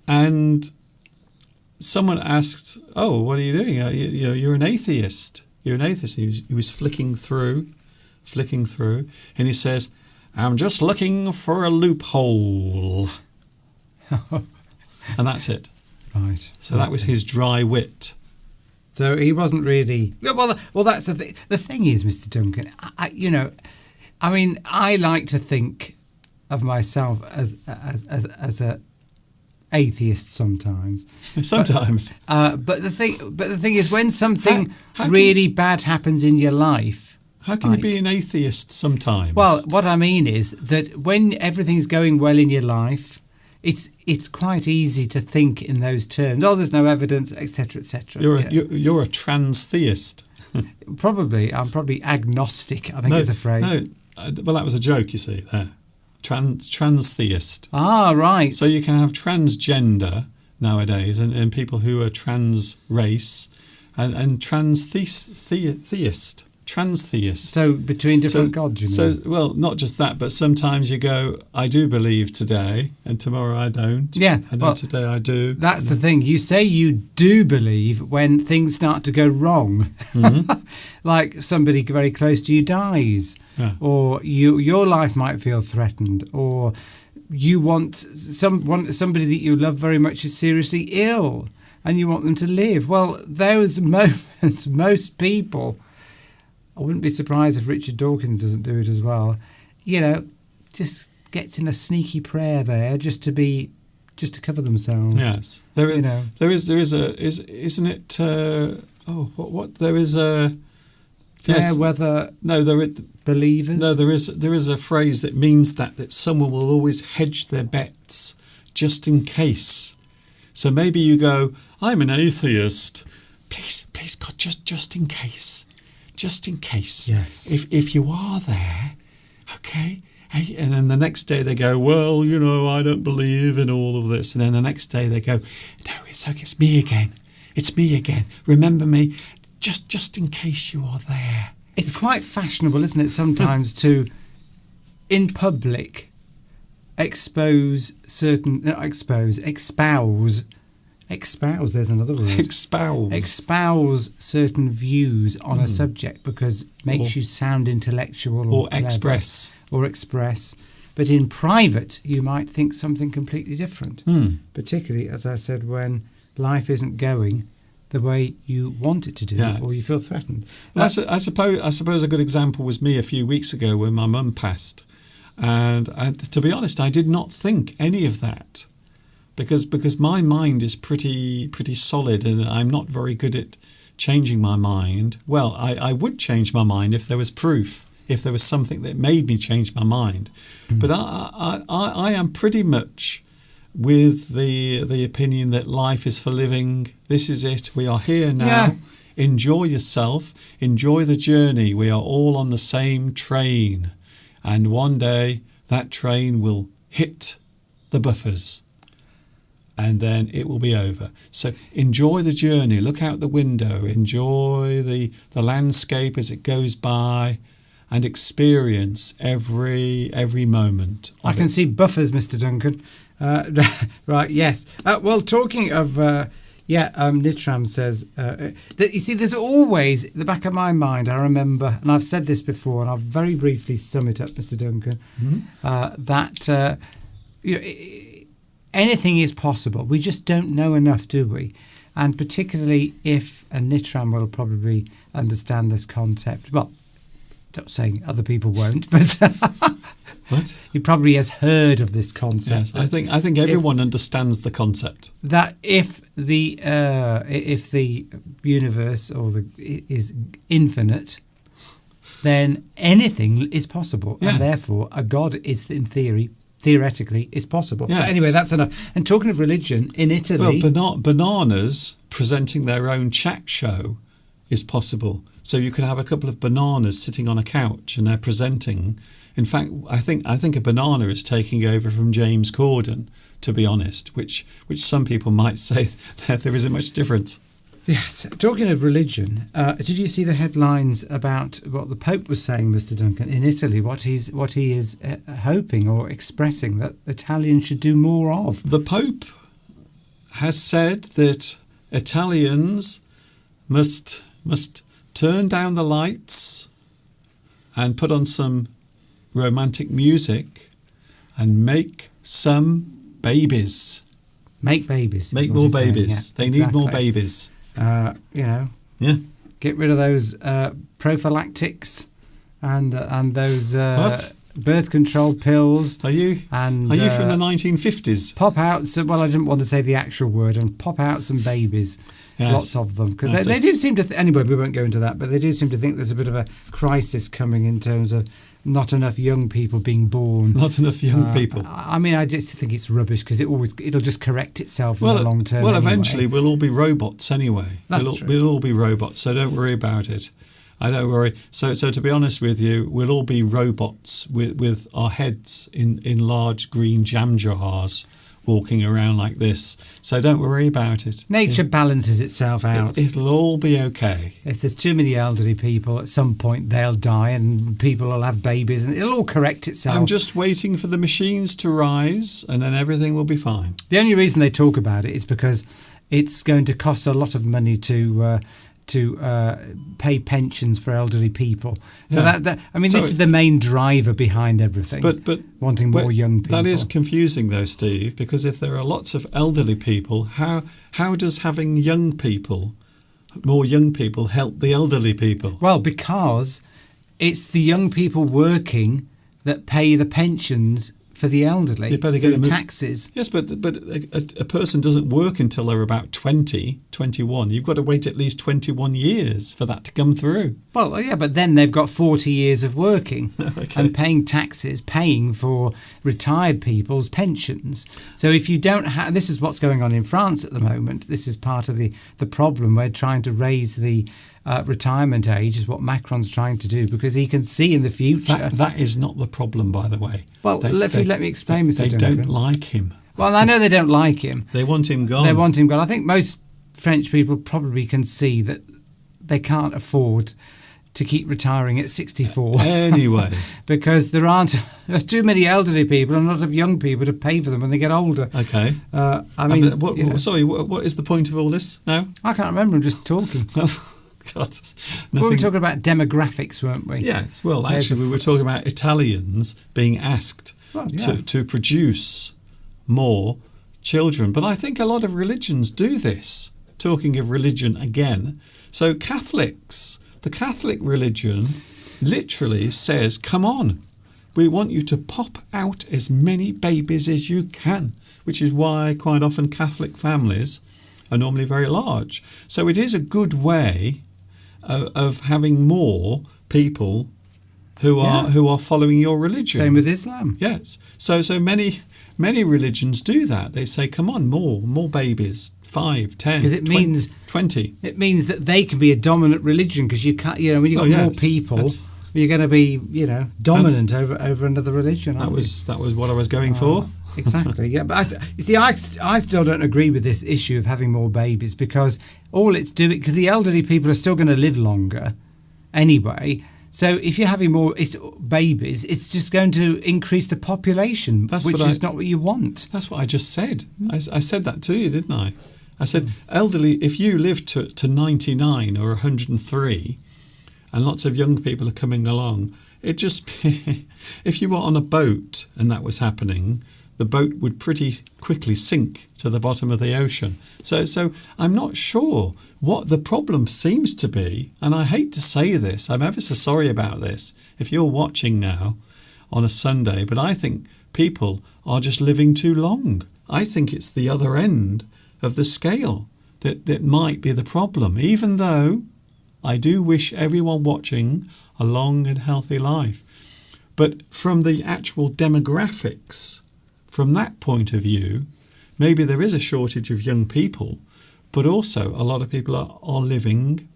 And someone asked, "Oh, what are you doing? You're an atheist. You're an atheist." He was flicking through, and he says, "I'm just looking for a loophole." And that's it. Right. So that was his dry wit. So he wasn't really... Well, that's the thing. The thing is, Mr. Duncan, I like to think of myself as a atheist sometimes. Sometimes. But the thing is, when something really bad happens in your life... How can you be an atheist sometimes? Well, what I mean is that when everything's going well in your life... It's quite easy to think in those terms. Oh, there's no evidence, etc., etc. You're a trans theist. Probably. I'm probably agnostic, I think is a phrase. No, well, that was a joke, you see, there. Trans theist. Ah, right. So you can have transgender nowadays and people who are trans race and trans theist. transtheist. So between different gods, you mean? So, well, not just that, but sometimes you go, I do believe today, and tomorrow I don't. Yeah, And then well, today I do. That's the thing. You say you do believe when things start to go wrong. Like somebody very close to you dies, Yeah. or your life might feel threatened, or you want somebody that you love very much is seriously ill and you want them to live. Well, those moments, most people, I wouldn't be surprised if Richard Dawkins doesn't do it as well, just gets in a sneaky prayer there just to cover themselves. Yes, there is isn't it? There is a Fair weather. No, believers. No, there is a phrase that means that someone will always hedge their bets just in case. So maybe you go, I'm an atheist. Please God, just in case. Just in case. Yes. If you are there, okay. And then the next day they go, well, I don't believe in all of this. And then the next day they go, no, it's okay, it's me again. It's me again. Remember me, just in case you are there. It's quite fashionable, isn't it, sometimes to, in public, espouse, there's another word. Espouse certain views on a subject because it makes you sound intellectual or clever, express. But in private, you might think something completely different. Particularly, as I said, when life isn't going the way you want it to do, yes, or you feel threatened. Well, I suppose a good example was me a few weeks ago when my mum passed. And to be honest, I did not think any of that. Because my mind is pretty solid and I'm not very good at changing my mind. Well, I would change my mind if there was proof, if there was something that made me change my mind. But I am pretty much with the opinion that life is for living. This is it. We are here now. Yeah. Enjoy yourself. Enjoy the journey. We are all on the same train. And one day that train will hit the buffers. And then it will be over. So enjoy the journey. Look out the window. Enjoy the landscape as it goes by, and experience every moment. I can see buffers, Mr. Duncan. Right, yes. Well, talking of, Nitram says that, you see, there's always, in the back of my mind, I remember, and I've said this before, and I'll very briefly sum it up, Mr. Duncan, that anything is possible. We just don't know enough, do we? And particularly if, and Nitram will probably understand this concept, well, not saying other people won't, but what? He probably has heard of this concept. Yes, I think everyone understands the concept. That if the universe is infinite, then anything is possible, and therefore a God is, in theoretically, is possible. Yes. But anyway, that's enough. And talking of religion, in Italy, bananas presenting their own chat show is possible. So you could have a couple of bananas sitting on a couch and they're presenting. In fact, I think a banana is taking over from James Corden, to be honest, which some people might say that there isn't much difference. Yes. Talking of religion, did you see the headlines about what the Pope was saying, Mr. Duncan, in Italy? What he is hoping or expressing that Italians should do more of. The Pope has said that Italians must turn down the lights and put on some romantic music and make some babies. Make babies. Make more babies. They need more babies. Get rid of those prophylactics and those birth control pills. Are you from the 1950s? Pop out some. Well, I didn't want to say the actual word, and pop out some babies. Yes. Lots of them, because they do seem to. Anyway, we won't go into that, but they do seem to think there's a bit of a crisis coming in terms of not enough young people being born. Not enough young people. I mean, I just think it's rubbish because it'll just correct itself in the long term. Well, eventually we'll all be robots anyway. That's true. We'll all be robots, so don't worry about it. I don't worry. So to be honest with you, we'll all be robots with our heads in large green jam jars, walking around like this. So don't worry about it. Nature balances itself out. It'll all be okay. If there's too many elderly people, at some point they'll die and people will have babies and it'll all correct itself. I'm just waiting for the machines to rise and then everything will be fine. The only reason they talk about it is because it's going to cost a lot of money to pay pensions for elderly people. So this is the main driver behind everything. But wanting more young people. That is confusing though, Steve, because if there are lots of elderly people, how does having more young people help the elderly people? Well, because it's the young people working that pay the pensions for the elderly through taxes. Yes, but a person doesn't work until they're about 20, 21. You've got to wait at least 21 years for that to come through. Well, yeah, but then they've got 40 years of working and paying taxes, paying for retired people's pensions. So if you don't have... This is what's going on in France at the moment. This is part of the problem. We're trying to raise the retirement age, is what Macron's trying to do, because he can see in the future... That is not the problem, by the way. Well, let me explain, Mr. Duncan. They don't like him. Well, I know they don't like him. They want him gone. I think most French people probably can see that they can't afford to keep retiring at 64. Anyway. Because there are too many elderly people and not enough young people to pay for them when they get older. Okay. Sorry, what is the point of all this now? I can't remember. I'm just talking. God, we were talking about demographics, weren't we? Yes. Well, actually, we were talking about Italians being asked to produce more children. But I think a lot of religions do this. Talking of religion again. So Catholics, the Catholic religion literally says, come on, we want you to pop out as many babies as you can, which is why quite often Catholic families are normally very large. So it is a good way of having more people who are following your religion. Same with Islam. Yes. So many religions do that. They say, come on, more babies. 5, 10, because it means 20. It means that they can be a dominant religion, because you can't, when you've got more people, you're going to be, dominant over another religion. That was what I was going for. Exactly. Yeah, but I still don't agree with this issue of having more babies, because all it's doing, because the elderly people are still going to live longer anyway. So if you're having more babies, it's just going to increase the population, which is not what you want. That's what I just said. I said that to you, didn't I? I said, elderly, if you live to 99 or 103 and lots of young people are coming along, if you were on a boat and that was happening, the boat would pretty quickly sink to the bottom of the ocean. So I'm not sure what the problem seems to be, and I hate to say this, I'm ever so sorry about this, if you're watching now on a Sunday, but I think people are just living too long. I think it's the other end of the scale that might be the problem, even though I do wish everyone watching a long and healthy life. But from the actual demographics, from that point of view, maybe there is a shortage of young people, but also a lot of people are living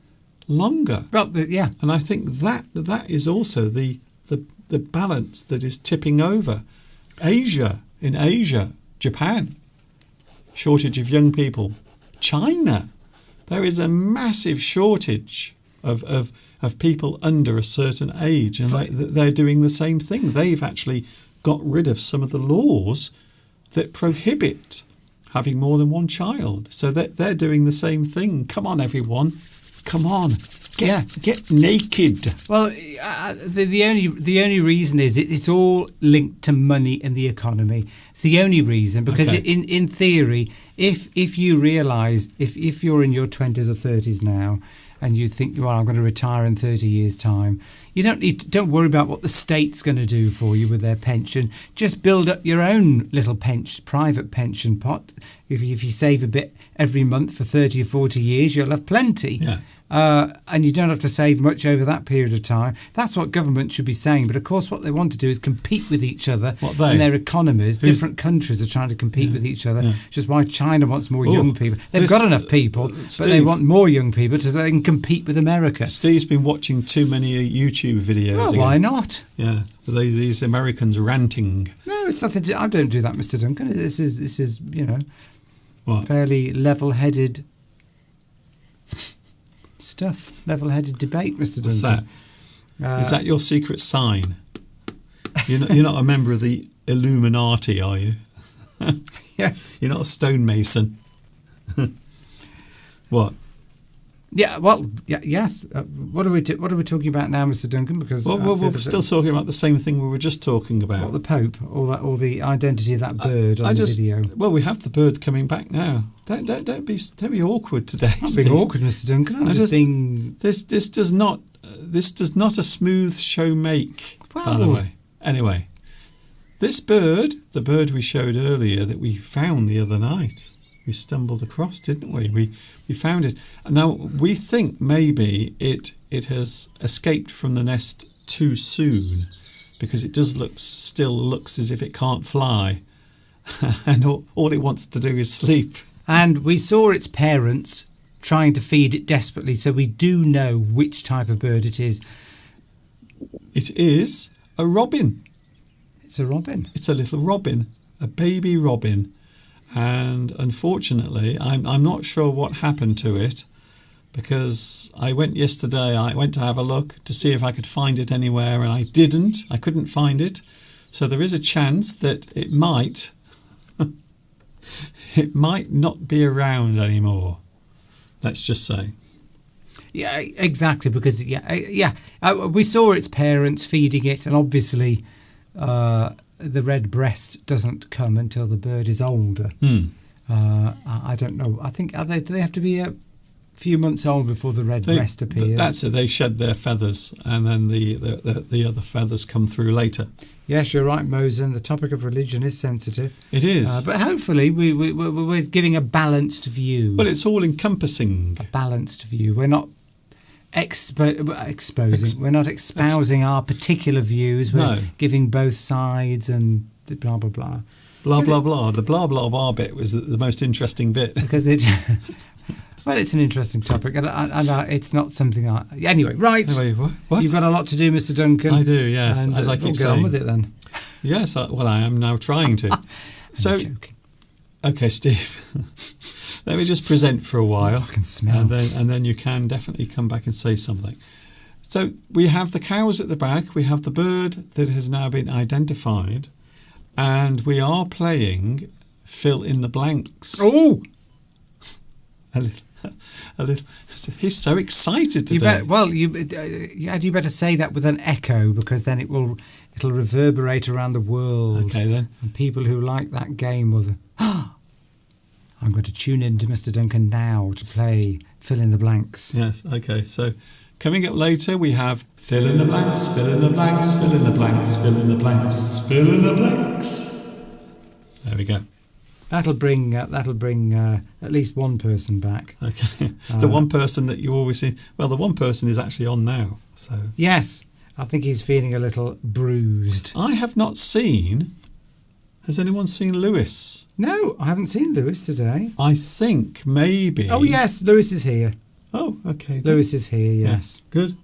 longer. Well, yeah. And I think that is also the balance that is tipping over. In Asia, Japan, shortage of young people. China, there is a massive shortage of people under a certain age, and they're doing the same thing. They've actually got rid of some of the laws that prohibit having more than one child. So they're doing the same thing. Come on, everyone. Come on. Get naked. Well, the only reason is it's all linked to money and the economy. It's the only reason, because in theory, if you realise, if you're in your 20s or 30s now, and you think, well, I'm going to retire in 30 years' time, you don't worry about what the state's going to do for you with their pension. Just build up your own little private pension pot. If you save a bit every month for 30 or 40 years, you'll have plenty. Yes. And you don't have to save much over that period of time. That's what government should be saying. But of course, what they want to do is compete with each other in their economies. Different countries are trying to compete with each other, which is why China wants more young people. They've got enough people, but they want more young people so they can compete with America. Steve's been watching too many YouTube YouTube videos. Well, again. why not? Yeah, these Americans ranting. No, it's nothing. I don't do that, Mr. Duncan. This is What? fairly level-headed stuff. Level-headed debate, Mr. What's Duncan. that? Is that your secret sign? You're not a member of the Illuminati, are you? Yes. You're not a stonemason. What? Yeah. Well. Yeah. Yes. What are we talking about now, Mr. Duncan? Because Well, we're still talking about the same thing we were just talking about. the Pope, or the identity of that bird on the video. Well, we have the bird coming back now. Don't be awkward today. I'm being Steve. awkward, Mr. Duncan. I'm just being. This does not a smooth show make. By the Well- way, anyway, this bird, the bird we showed earlier that we found the other night, we stumbled across, didn't we? We found it. Now we think maybe it has escaped from the nest too soon, because it still looks as if it can't fly, and all it wants to do is sleep. And we saw its parents trying to feed it desperately, so we do know which type of bird it is. It is a robin. It's a robin. It's a little robin, a baby robin. And unfortunately, I'm not sure what happened to it, because I went to have a look to see if I could find it anywhere, and I didn't. I couldn't find it. So there is a chance that it might not be around anymore. Let's just say. Yeah, exactly. Because we saw its parents feeding it, and obviously, the red breast doesn't come until the bird is older. I don't know. I think do they have to be a few months old before the red breast appears? That's it. They shed their feathers, and then the other feathers come through later. Yes, you're right, Mosen. The topic of religion is sensitive. It is. But hopefully we're giving a balanced view. Well, it's all encompassing. A balanced view. We're not exposing. We're not espousing our particular views. We're giving both sides and blah, blah, blah. Blah, blah, blah. The blah, blah, blah bit was the most interesting bit. Because well, it's an interesting topic, and it's not something Anyway, right. Anyway, what? You've got a lot to do, Mr. Duncan. I do, yes, and, as I keep we'll saying. get on with it then. Yes, I am now trying to. I'm joking. Okay, Steve, let me just present for a while. I can smell. And then you can definitely come back and say something. So we have the cows at the back, we have the bird that has now been identified, and we are playing fill in the blanks. Oh! A little. He's so excited today. You better say that with an echo, because then it'll reverberate around the world. Okay then. And people who like that game will. I'm going to tune in to Mr. Duncan now to play fill in the blanks. Yes. Okay. So coming up later, we have fill in the blanks, fill in the blanks, fill in the blanks, fill in the blanks, fill in the blanks. There we go. That'll bring at least one person back. Okay. The one person that you always see. Well, the one person is actually on now. So yes, I think he's feeling a little bruised. I have not seen. Has anyone seen Lewis? No, I haven't seen Lewis today. I think maybe. Oh yes, Lewis is here. Oh, okay. Then. Lewis is here. Yes. Yeah, good.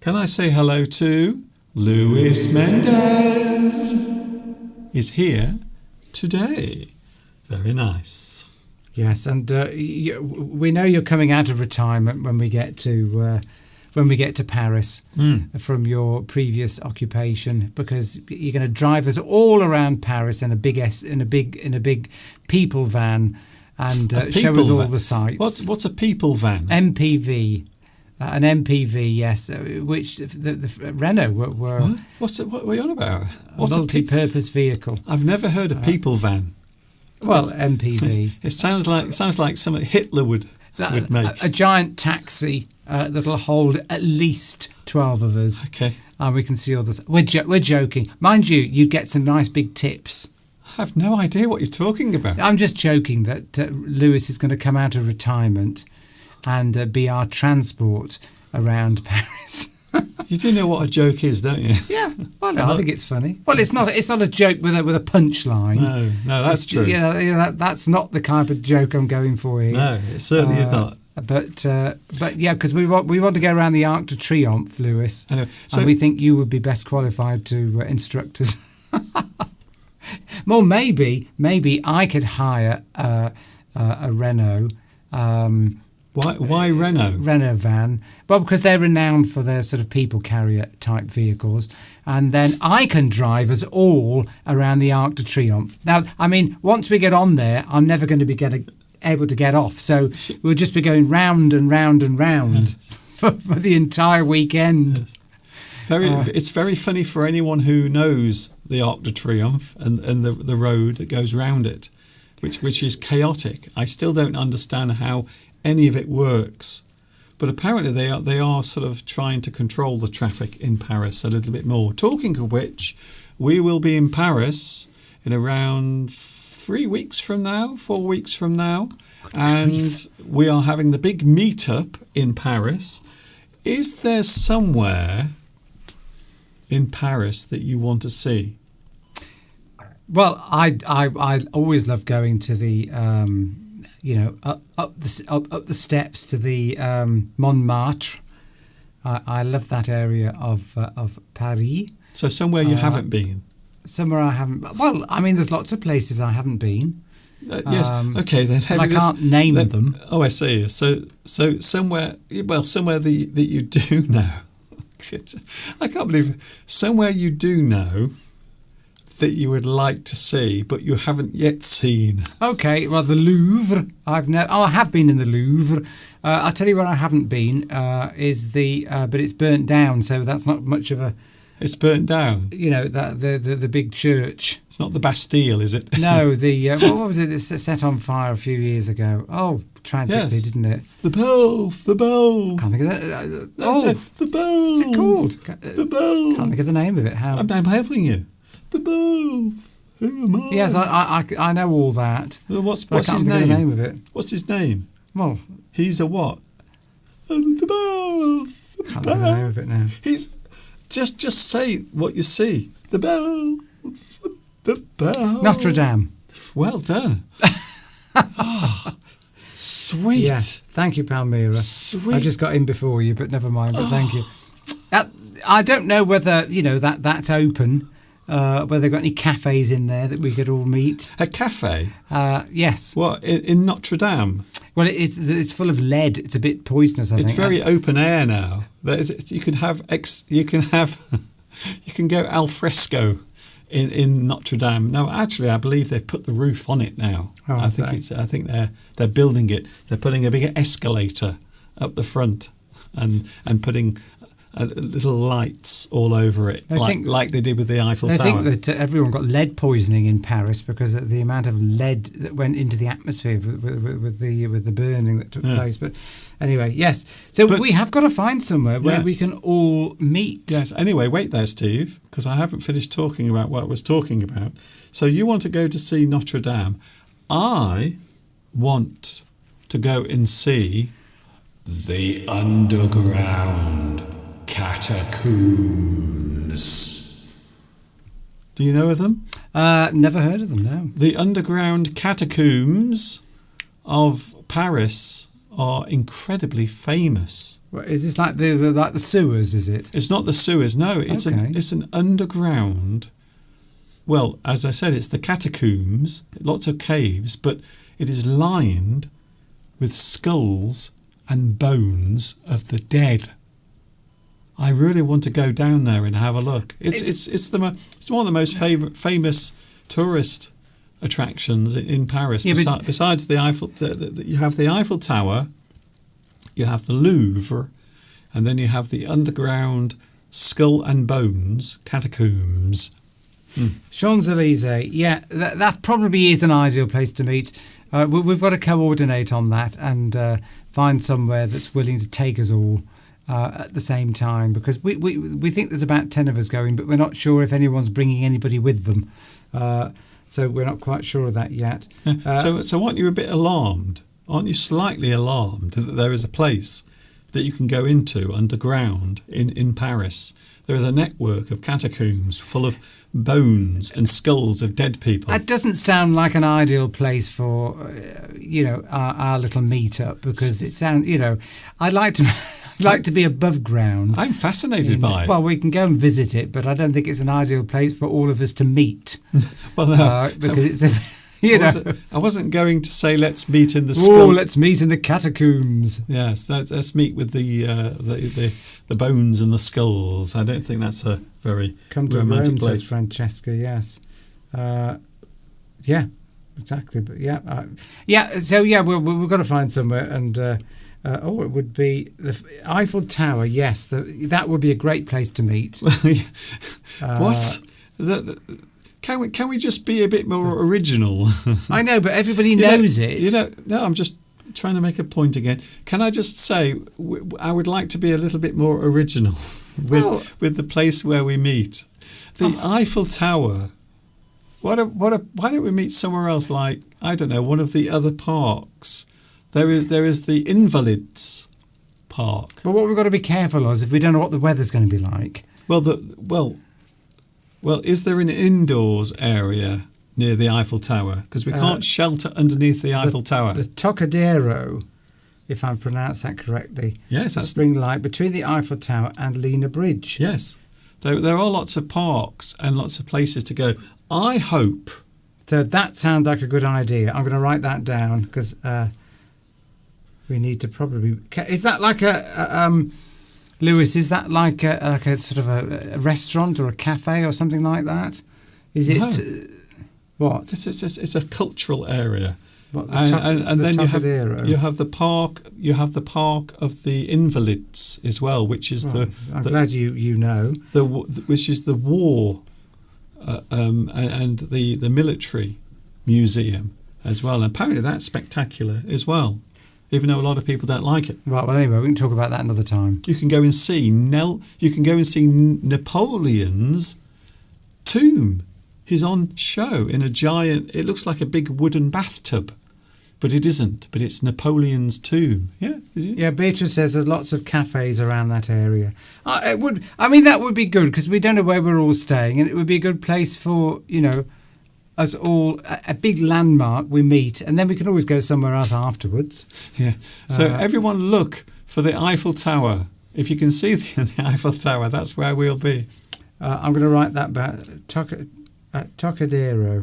Can I say hello to Luis Mendez? Is here today. Very nice. Yes, and we know you're coming out of retirement when we get to Paris from your previous occupation, because you're going to drive us all around Paris in a big people van and show us all the sights. What's a people van? MPV. An MPV, yes, which the Renault were. What are you on about? A multi-purpose vehicle. I've never heard of people van. Well, MPV. It sounds like something Hitler would make. A giant taxi that'll hold at least 12 of us. Okay. And we can see all this. We're joking. Mind you, you'd get some nice big tips. I have no idea what you're talking about. I'm just joking that Lewis is going to come out of retirement and be our transport around Paris. You do know what a joke is, don't you? Yeah, well, I think it's funny. Well, it's not a joke with a punchline. No, that's true. That's not the kind of joke I'm going for here. No, it certainly is not. But yeah, because we want to go around the Arc de Triomphe, Lewis, Anyway, so and we think you would be best qualified to instruct us. Well, maybe I could hire a Renault. why Renault? Renault van. Well, because they're renowned for their sort of people carrier type vehicles. And then I can drive us all around the Arc de Triomphe. Now, I mean, once we get on there, I'm never going to be able to get off. So we'll just be going round and round and round for the entire weekend. It's very funny for anyone who knows the Arc de Triomphe and the road that goes round it, which is chaotic. I still don't understand how any of it works. But apparently they are sort of trying to control the traffic in Paris a little bit more. Talking of which, we will be in Paris in around 4 weeks from now. And we are having the big meetup in Paris. Is there somewhere in Paris that you want to see? Well, I always love going to the up the steps to the Montmartre. I love that area of Paris. So somewhere you haven't been. Somewhere I haven't. Well, I mean, there's lots of places I haven't been. Yes. Okay. Then I can't name them. Oh, I see. So somewhere. Well, somewhere that you do know. I can't believe it. Somewhere you do know that you would like to see, but you haven't yet seen. Okay, well, the Louvre. I have been in the Louvre. I'll tell you where I haven't been. Is but it's burnt down, so that's not much of a. It's burnt down. You know that the big church. It's not the Bastille, is it? No, what was it that set on fire a few years ago? Oh, tragically, didn't it? The bell. Can't think of that. The bell. What's it called? The bell. Can't think of the name of it. How? I'm helping you. The bell. Who am I? Yes, I know all that. Well, what's his name? The name of it. What's his name? Well, he's a what? The bell. Can't think of the name of it now. He's just say what you see. The bell. The bell. Notre Dame. Well done. Sweet. Yes. Thank you, Palmyra. Sweet. I just got in before you, but never mind. But thank you. I don't know whether that's open. Whether they've got any cafes in there that we could all meet. A cafe? Yes. What, in Notre Dame? Well, it's full of lead. It's a bit poisonous, I think. It's very open air now. You can go al fresco in Notre Dame. No, actually, I believe they've put the roof on it now. Oh, I think they're building it. They're putting a big escalator up the front and putting little lights all over it, like they did with the Eiffel Tower. I think that everyone got lead poisoning in Paris because of the amount of lead that went into the atmosphere with the burning that took place. But anyway, yes. So we have got to find somewhere where we can all meet. Yes. Anyway, wait there, Steve, because I haven't finished talking about what I was talking about. So you want to go to see Notre Dame. I want to go and see the underground catacombs. Do you know of them? Never heard of them, no. The underground catacombs of Paris are incredibly famous. What, is this like the sewers, is it? It's not the sewers, no. It's an underground. Well, as I said, it's the catacombs, lots of caves, but it is lined with skulls and bones of the dead. I really want to go down there and have a look. It's one of the most famous tourist attractions in Paris. Yeah, besides the Eiffel, you have the Eiffel Tower, you have the Louvre, and then you have the underground skull and bones catacombs. Champs-Élysées, yeah, that probably is an ideal place to meet. We've got to coordinate on that and find somewhere that's willing to take us all at the same time, because we think there's about 10 of us going, but we're not sure if anyone's bringing anybody with them. So we're not quite sure of that yet. So aren't you a bit alarmed? Aren't you slightly alarmed that there is a place that you can go into underground in Paris there is a network of catacombs full of bones and skulls of dead people. That doesn't sound like an ideal place for, our little meet-up, because it sounds, I'd like to... like to be above ground. I'm fascinated by it. Well, we can go and visit it, but I don't think it's an ideal place for all of us to meet. Well, no, because it's I wasn't going to say let's meet in the skull. Oh, let's meet in the catacombs. Yes, let's meet with the bones and the skulls. I don't think that's a very Come to romantic Rome, place. says Francesca. Yes, yeah, exactly. But So we've got to find somewhere, and it would be the Eiffel Tower. Yes, that would be a great place to meet. What? Can we just be a bit more original? I know, but everybody knows it. No, I'm just trying to make a point again. Can I just say I would like to be a little bit more original with the place where we meet, the Eiffel Tower. Why don't we meet somewhere else? Like, I don't know, one of the other parks. There is the Invalids Park. But what we've got to be careful of is if we don't know what the weather's going to be like. Well, is there an indoors area near the Eiffel Tower? Because we can't shelter underneath the Eiffel Tower. The Tocadero, if I pronounced that correctly. Yes, that's spring light between the Eiffel Tower and Lena Bridge. Yes, there are lots of parks and lots of places to go. I hope. So that sounds like a good idea. I'm going to write that down because we need to probably. Is that like Lewis? Is that like a sort of a restaurant or a cafe or something like that? Is it? No. What? It's a cultural area. What, and then you have the park. You have the park of the Invalids as well, which is I'm glad you know. Which is the war and the military museum as well. And apparently that's spectacular as well, even though a lot of people don't like it. Right. Well, anyway, we can talk about that another time. You can go and see Napoleon's tomb. He's on show in a giant. It looks like a big wooden bathtub, but it isn't. But it's Napoleon's tomb. Yeah. Yeah. Beatrice says there's lots of cafes around that area. That would be good because we don't know where we're all staying, and it would be a good place for us all, a big landmark we meet, and then we can always go somewhere else afterwards. Yeah. So everyone look for the Eiffel Tower. If you can see the Eiffel Tower, that's where we'll be. I'm going to write that back. Tocadero,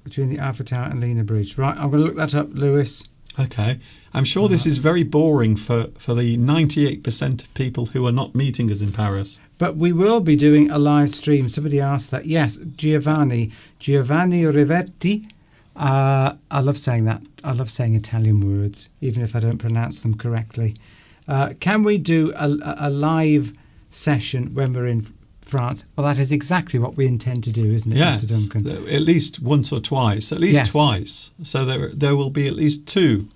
between the Eiffel Tower and Lena Bridge. Right, I'm going to look that up, Lewis. Okay. I'm sure this is very boring for the 98% of people who are not meeting us in Paris. But we will be doing a live stream. Somebody asked that. Yes, Giovanni Rivetti. I love saying that. I love saying Italian words, even if I don't pronounce them correctly. Can we do a live session when we're in France? Well, that is exactly what we intend to do, isn't it, yes, Mr. Duncan? At least once or twice. At least twice. So there will be at least 2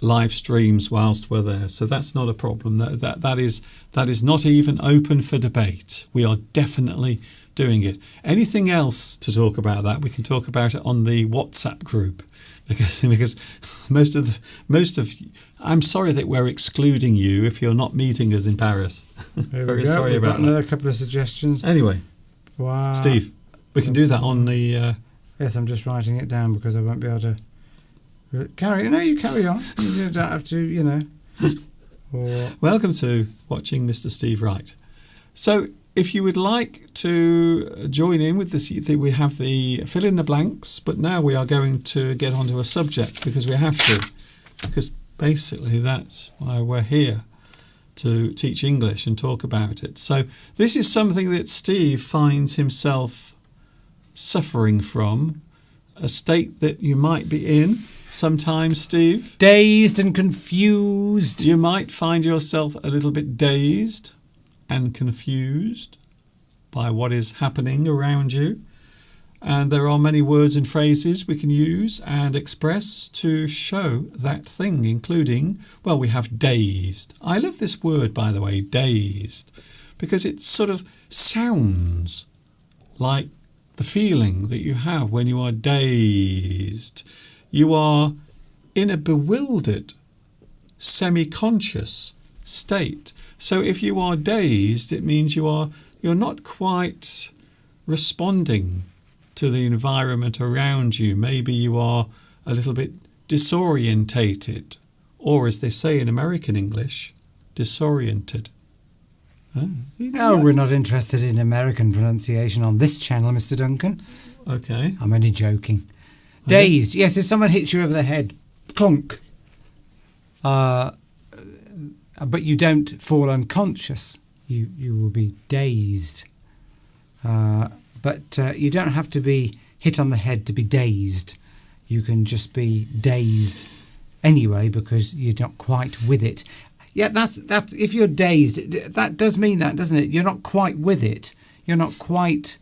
live streams whilst we're there. So that's not a problem. That is not even open for debate. We are definitely doing it. Anything else to talk about that? We can talk about it on the WhatsApp group. Because most of I'm sorry that we're excluding you if you're not meeting us in Paris. Very sorry We've about got another couple of suggestions. Anyway, wow. Steve, we can do that on the. Yes, I'm just writing it down because I won't be able to carry. No, you carry on. You don't have to, Welcome to watching Mr. Steve Wright. So, if you would like to join in with this, we have the fill in the blanks, but now we are going to get onto a subject because we have to. Because basically that's why we're here, to teach English and talk about it. So this is something that Steve finds himself suffering from, a state that you might be in sometimes, Steve. Dazed and confused. You might find yourself a little bit dazed and confused by what is happening around you. And there are many words and phrases we can use and express to show that thing, including, well, we have dazed. I love this word, by the way, dazed, because it sort of sounds like the feeling that you have when you are dazed. You are in a bewildered, semi-conscious state. So if you are dazed, it means you're not quite responding to the environment around you. Maybe you are a little bit disorientated, or as they say in American English, disoriented. Oh, we're not interested in American pronunciation on this channel, Mr. Duncan. Okay. I'm only joking. Dazed. Yes, if someone hits you over the head, clunk. But you don't fall unconscious. You will be dazed. But you don't have to be hit on the head to be dazed. You can just be dazed anyway because you're not quite with it. Yeah, that's if you're dazed, that does mean that, doesn't it? You're not quite with it. You're not quite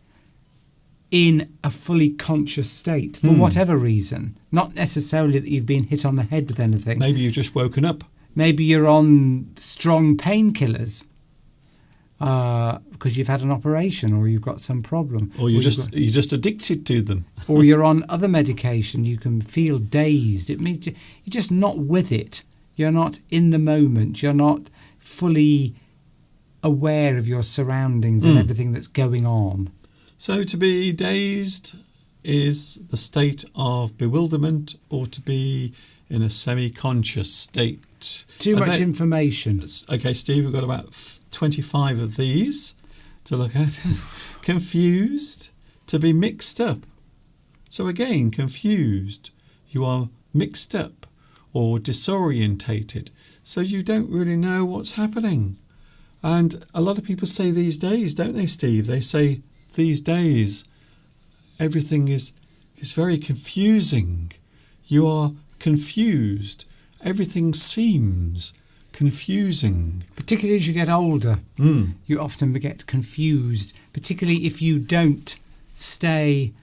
in a fully conscious state for whatever reason. Not necessarily that you've been hit on the head with anything. Maybe you've just woken up. Maybe you're on strong painkillers because you've had an operation or you've got some problem. Or you're just addicted to them. Or you're on other medication. You can feel dazed. It means you're just not with it. You're not in the moment. You're not fully aware of your surroundings and everything that's going on. So to be dazed is the state of bewilderment, or to be in a semi-conscious state. Too much information. Okay, Steve, we've got about 25 of these to look at. Confused, to be mixed up. So again, confused. You are mixed up or disorientated. So you don't really know what's happening. And a lot of people say these days, don't they, Steve? They say these days everything is very confusing. You are confused. Everything seems confusing. Particularly as you get older, you often get confused, particularly if you don't stay,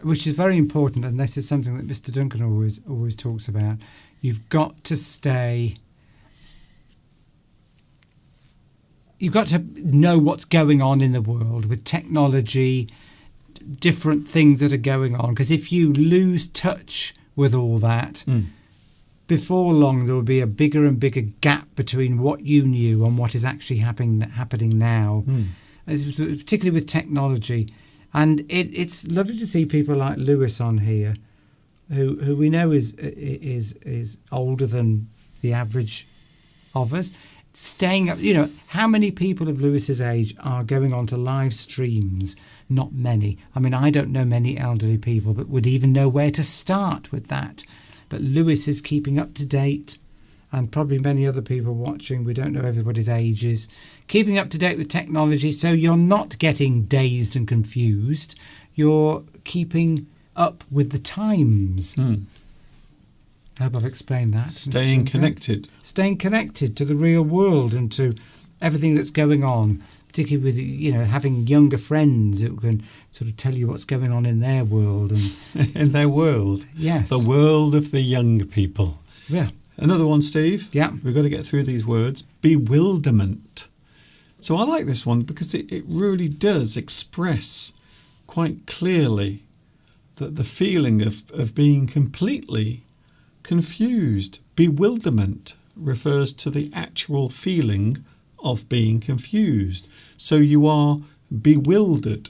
which is very important, and this is something that Mr. Duncan always talks about. You've got to stay. You've got to know what's going on in the world with technology, different things that are going on. Because if you lose touch with all that, before long there will be a bigger and bigger gap between what you knew and what is actually happening now, particularly with technology. And it's lovely to see people like Lewis on here, who we know is older than the average of us. Staying up, how many people of Lewis's age are going on to live streams? Not many. I mean, I don't know many elderly people that would even know where to start with that. But Lewis is keeping up to date, and probably many other people watching, we don't know everybody's ages, keeping up to date with technology, so you're not getting dazed and confused. You're keeping up with the times. I hope I've explained that. Staying connected. Staying connected to the real world and to everything that's going on, particularly with, having younger friends who can sort of tell you what's going on in their world. And in their world? Yes. The world of the young people. Yeah. Another one, Steve. Yeah. We've got to get through these words. Bewilderment. So I like this one because it really does express quite clearly that the feeling of being completely confused. Bewilderment refers to the actual feeling of being confused. So you are bewildered.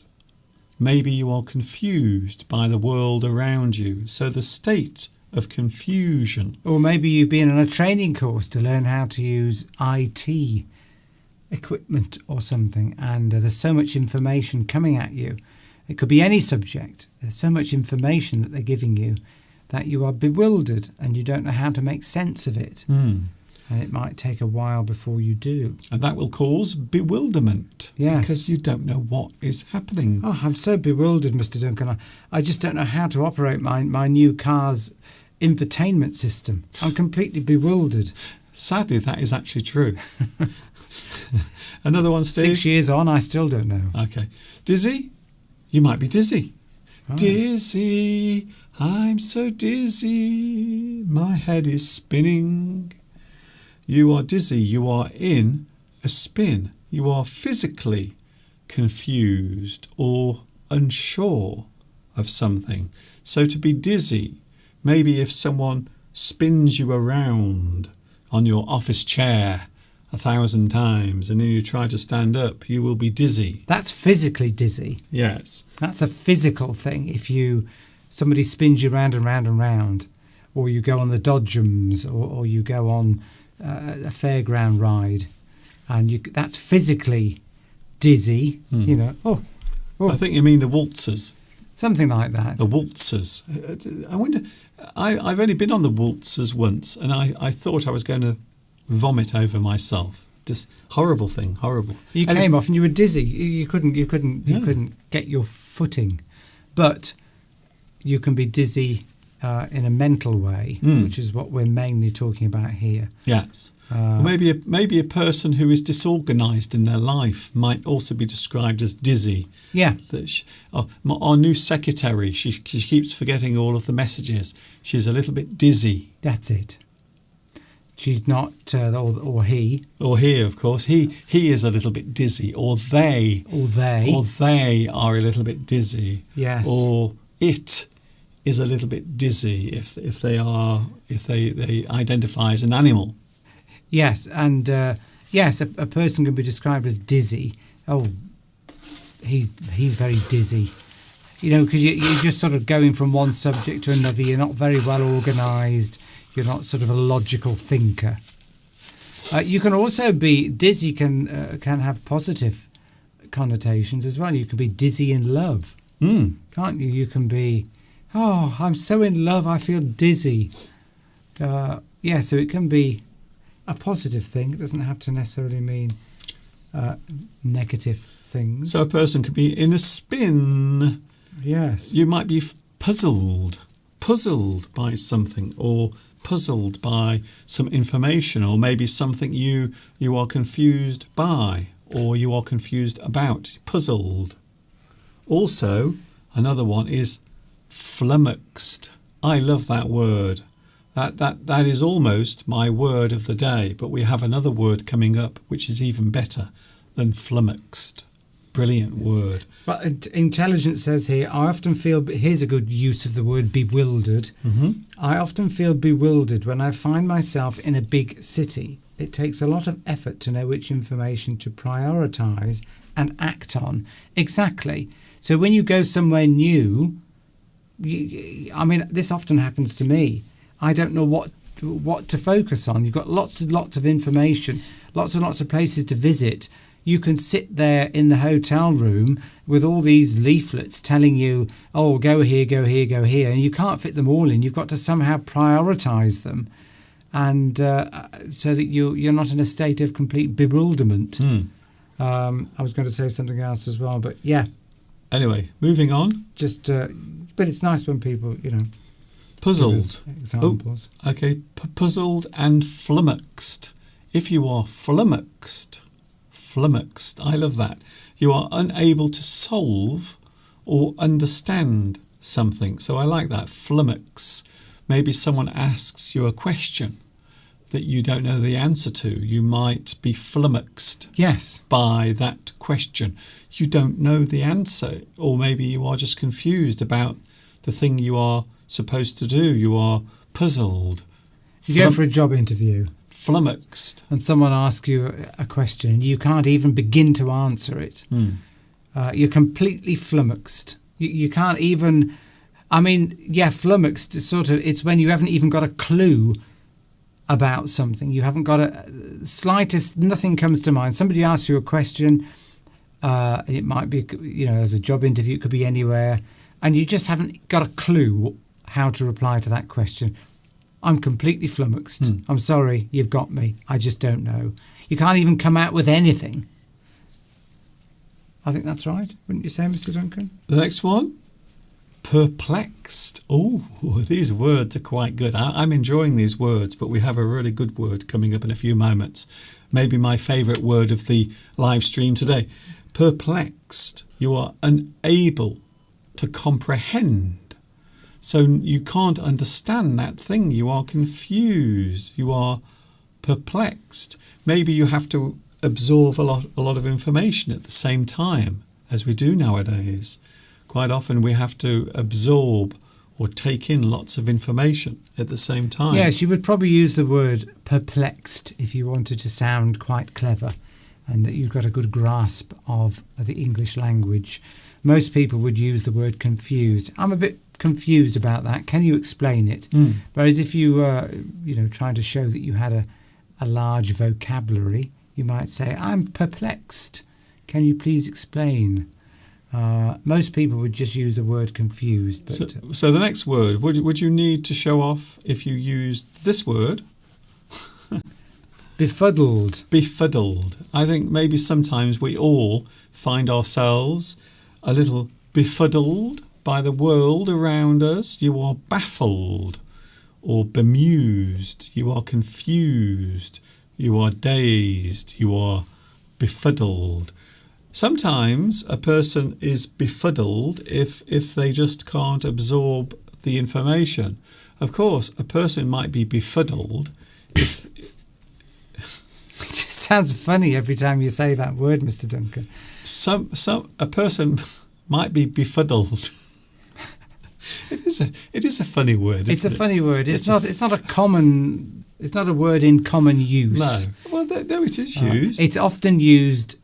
Maybe you are confused by the world around you. So the state of confusion. Or maybe you've been on a training course to learn how to use IT equipment or something, and there's so much information coming at you. It could be any subject. There's so much information that they're giving you that you are bewildered and you don't know how to make sense of it. And it might take a while before you do. And that will cause bewilderment. Yes. Because you don't know what is happening. Oh, I'm so bewildered, Mr. Duncan. I just don't know how to operate my new car's infotainment system. I'm completely bewildered. Sadly, that is actually true. Another one, Steve? 6 years on, I still don't know. Okay. Dizzy? You might be dizzy. Oh. Dizzy, I'm so dizzy, my head is spinning. You are dizzy, you are in a spin. You are physically confused or unsure of something. So to be dizzy, maybe if someone spins you around on your office chair 1,000 times and then you try to stand up, you will be dizzy. That's physically dizzy. Yes. That's a physical thing. If somebody spins you round and round and round, or you go on the dodgems, or you go on a fairground ride, and that's physically dizzy. You know. Oh, I think you mean the waltzers. Something like that. The waltzers. I wonder. I've only been on the waltzers once, and I thought I was going to vomit over myself. Just horrible thing. Horrible. You came off and you were dizzy. You couldn't get your footing, but you can be dizzy in a mental way, which is what we're mainly talking about here. Yes. Maybe a person who is disorganised in their life might also be described as dizzy. Yeah. Our new secretary, she keeps forgetting all of the messages. She's a little bit dizzy. That's it. She's not, or he. Or he, of course. He is a little bit dizzy. Or they. Or they. Or they are a little bit dizzy. Yes. Or it is a little bit dizzy if they identify as an animal. Yes, and yes, a person can be described as dizzy. Oh, he's very dizzy. You know, because you're just sort of going from one subject to another. You're not very well organised. You're not sort of a logical thinker. You can also be dizzy. Can have positive connotations as well. You can be dizzy in love, can't you? You can be, oh, I'm so in love, I feel dizzy. Yeah, so it can be a positive thing. It doesn't have to necessarily mean negative things. So a person could be in a spin. Yes. You might be puzzled by something, or puzzled by some information, or maybe something you are confused by, or you are confused about. Puzzled. Also, another one is flummoxed. I love that word. That is almost my word of the day, but we have another word coming up which is even better than flummoxed. Brilliant word. Well, Intelligence says here, I often feel, here's a good use of the word bewildered. I often feel bewildered when I find myself in a big city. It takes a lot of effort to know which information to prioritise and act on. Exactly. So when you go somewhere new, I mean, this often happens to me. I don't know what to focus on. You've got lots and lots of information, lots and lots of places to visit. You can sit there in the hotel room with all these leaflets telling you, oh, go here, go here, go here, and you can't fit them all in. You've got to somehow prioritise them, and so that you're not in a state of complete bewilderment. I was going to say something else as well, but yeah. Anyway, moving on. Just, but it's nice when people, puzzled. Examples. Oh, okay, puzzled and flummoxed. If you are flummoxed, I love that. You are unable to solve or understand something. So I like that, flummox. Maybe someone asks you a question that you don't know the answer to. You might be flummoxed by that question. You don't know the answer, or maybe you are just confused about the thing you are supposed to do. You are puzzled. You go for a job interview. Flummoxed. And someone asks you a question and you can't even begin to answer it. You're completely flummoxed. You can't even... I mean, yeah, flummoxed is it's when you haven't even got a clue about something. You haven't got a slightest... Nothing comes to mind. Somebody asks you a question. It might be, as a job interview, it could be anywhere. And you just haven't got a clue how to reply to that question. I'm completely flummoxed. I'm sorry, you've got me. I just don't know. You can't even come out with anything. I think that's right, wouldn't you say, Mr. Duncan? The next one, perplexed. Oh, these words are quite good. I'm enjoying these words, but we have a really good word coming up in a few moments. Maybe my favourite word of the live stream today. Perplexed. You are unable to comprehend. So you can't understand that thing. You are confused. You are perplexed. Maybe you have to absorb a lot of information at the same time, as we do nowadays. Quite often we have to absorb or take in lots of information at the same time. Yes, you would probably use the word perplexed if you wanted to sound quite clever and that you've got a good grasp of the English language. Most people would use the word confused. I'm a bit confused about that. Can you explain it? Whereas if you were, trying to show that you had a large vocabulary, you might say, I'm perplexed. Can you please explain? Most people would just use the word confused. But, so the next word, would you need to show off if you used this word? Befuddled. Befuddled. I think maybe sometimes we all find ourselves a little befuddled by the world around us. You are baffled or bemused. You are confused. You are dazed. You are befuddled. Sometimes a person is befuddled if they just can't absorb the information. Of course, a person might be befuddled if... It just sounds funny every time you say that word, Mr. Duncan. A person might be befuddled. It is a funny word. It's a funny word. It's not a word in common use. No. Well, there it is used. It's often used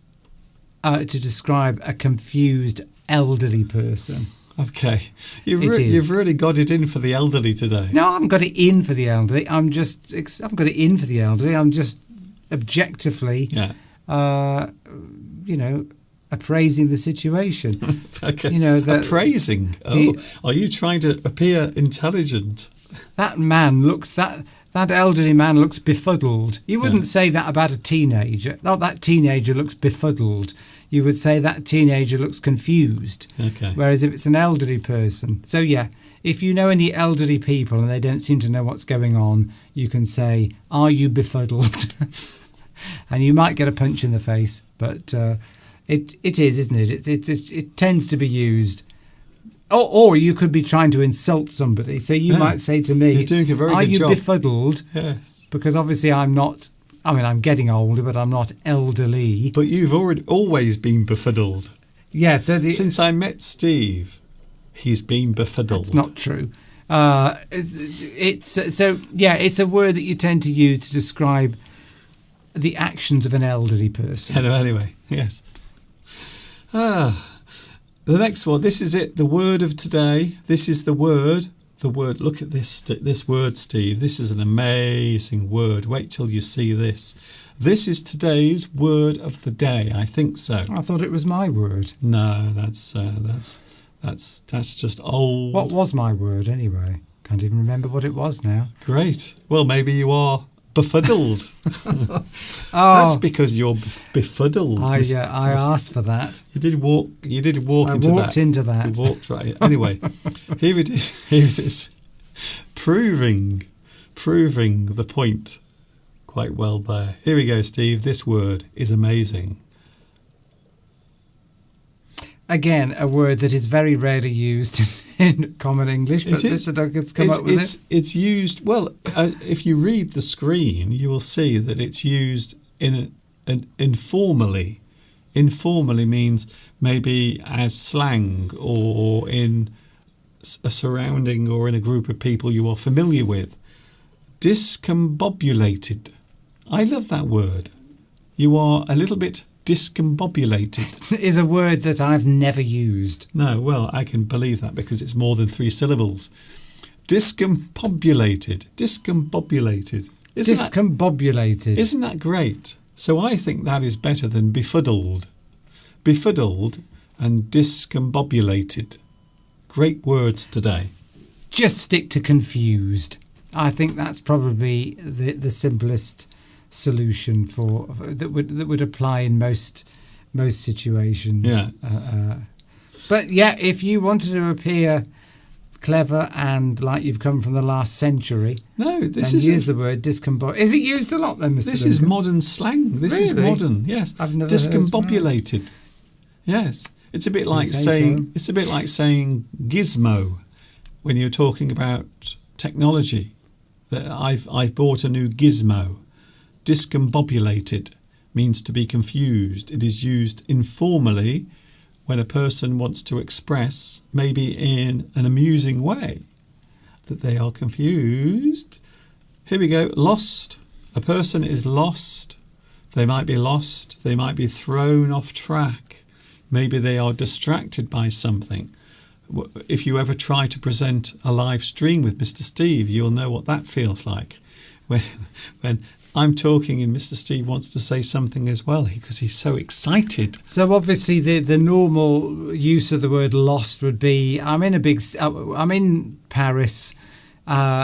to describe a confused elderly person. Okay, you've really got it in for the elderly today. No, I haven't got it in for the elderly. I'm just objectively, appraising the situation. Okay, appraising. Are you trying to appear intelligent? That elderly man looks befuddled. You wouldn't say that about a teenager. Oh, that teenager looks befuddled. You would say that teenager looks confused. Okay. Whereas if it's an elderly person. So, if you know any elderly people and they don't seem to know what's going on, you can say, are you befuddled? And you might get a punch in the face. But it is, isn't it? It tends to be used. Or you could be trying to insult somebody. So you might say to me, you're doing a very are good you job. Befuddled? Yes. Because obviously I'm not... I'm getting older, but I'm not elderly. But you've always been befuddled. Yeah, since I met Steve, he's been befuddled. That's not true. It's a word that you tend to use to describe the actions of an elderly person. Anyway, yes. The next one. This is it. The word of today. This is the word. The word. Look at this word, Steve. This is an amazing word. Wait till you see this. This is today's word of the day. I think so. I thought it was my word. No, that's just old. What was my word anyway? Can't even remember what it was now. Great. Well, maybe you are befuddled. That's because you're befuddled. I asked for that. You did walk into that. I walked into that. You walked right. Anyway, here it is. Proving the point quite well there. Here we go, Steve. This word is amazing. Again, a word that is very rarely used in common English, but Mr. Duncan's come up with it. It's used, if you read the screen, you will see that it's used informally. Informally means maybe as slang or in a surrounding or in a group of people you are familiar with. Discombobulated. I love that word. You are a little bit discombobulated. Is a word that I've never used. No, well, I can believe that because it's more than 3 syllables. Discombobulated. Discombobulated. Isn't that great? So I think that is better than befuddled. Befuddled and discombobulated. Great words today. Just stick to confused. I think that's probably the simplest solution that would apply in most situations. Yeah. But if you wanted to appear clever and like you've come from the last century, use the word discombobulated. Is it used a lot then, Mr. This Duncan? is modern slang. This is modern. Yes, I've never discombobulated. Yes, it's a bit like saying so. It's a bit like saying gizmo when you're talking about technology. That I've bought a new gizmo. Discombobulated means to be confused. It is used informally when a person wants to express, maybe in an amusing way, that they are confused. Here we go. Lost. A person is lost. They might be lost. They might be thrown off track. Maybe they are distracted by something. If you ever try to present a live stream with Mr. Steve, you'll know what that feels like. When I'm talking and Mr. Steve wants to say something as well because he's so excited. So obviously the normal use of the word lost would be, I'm in Paris.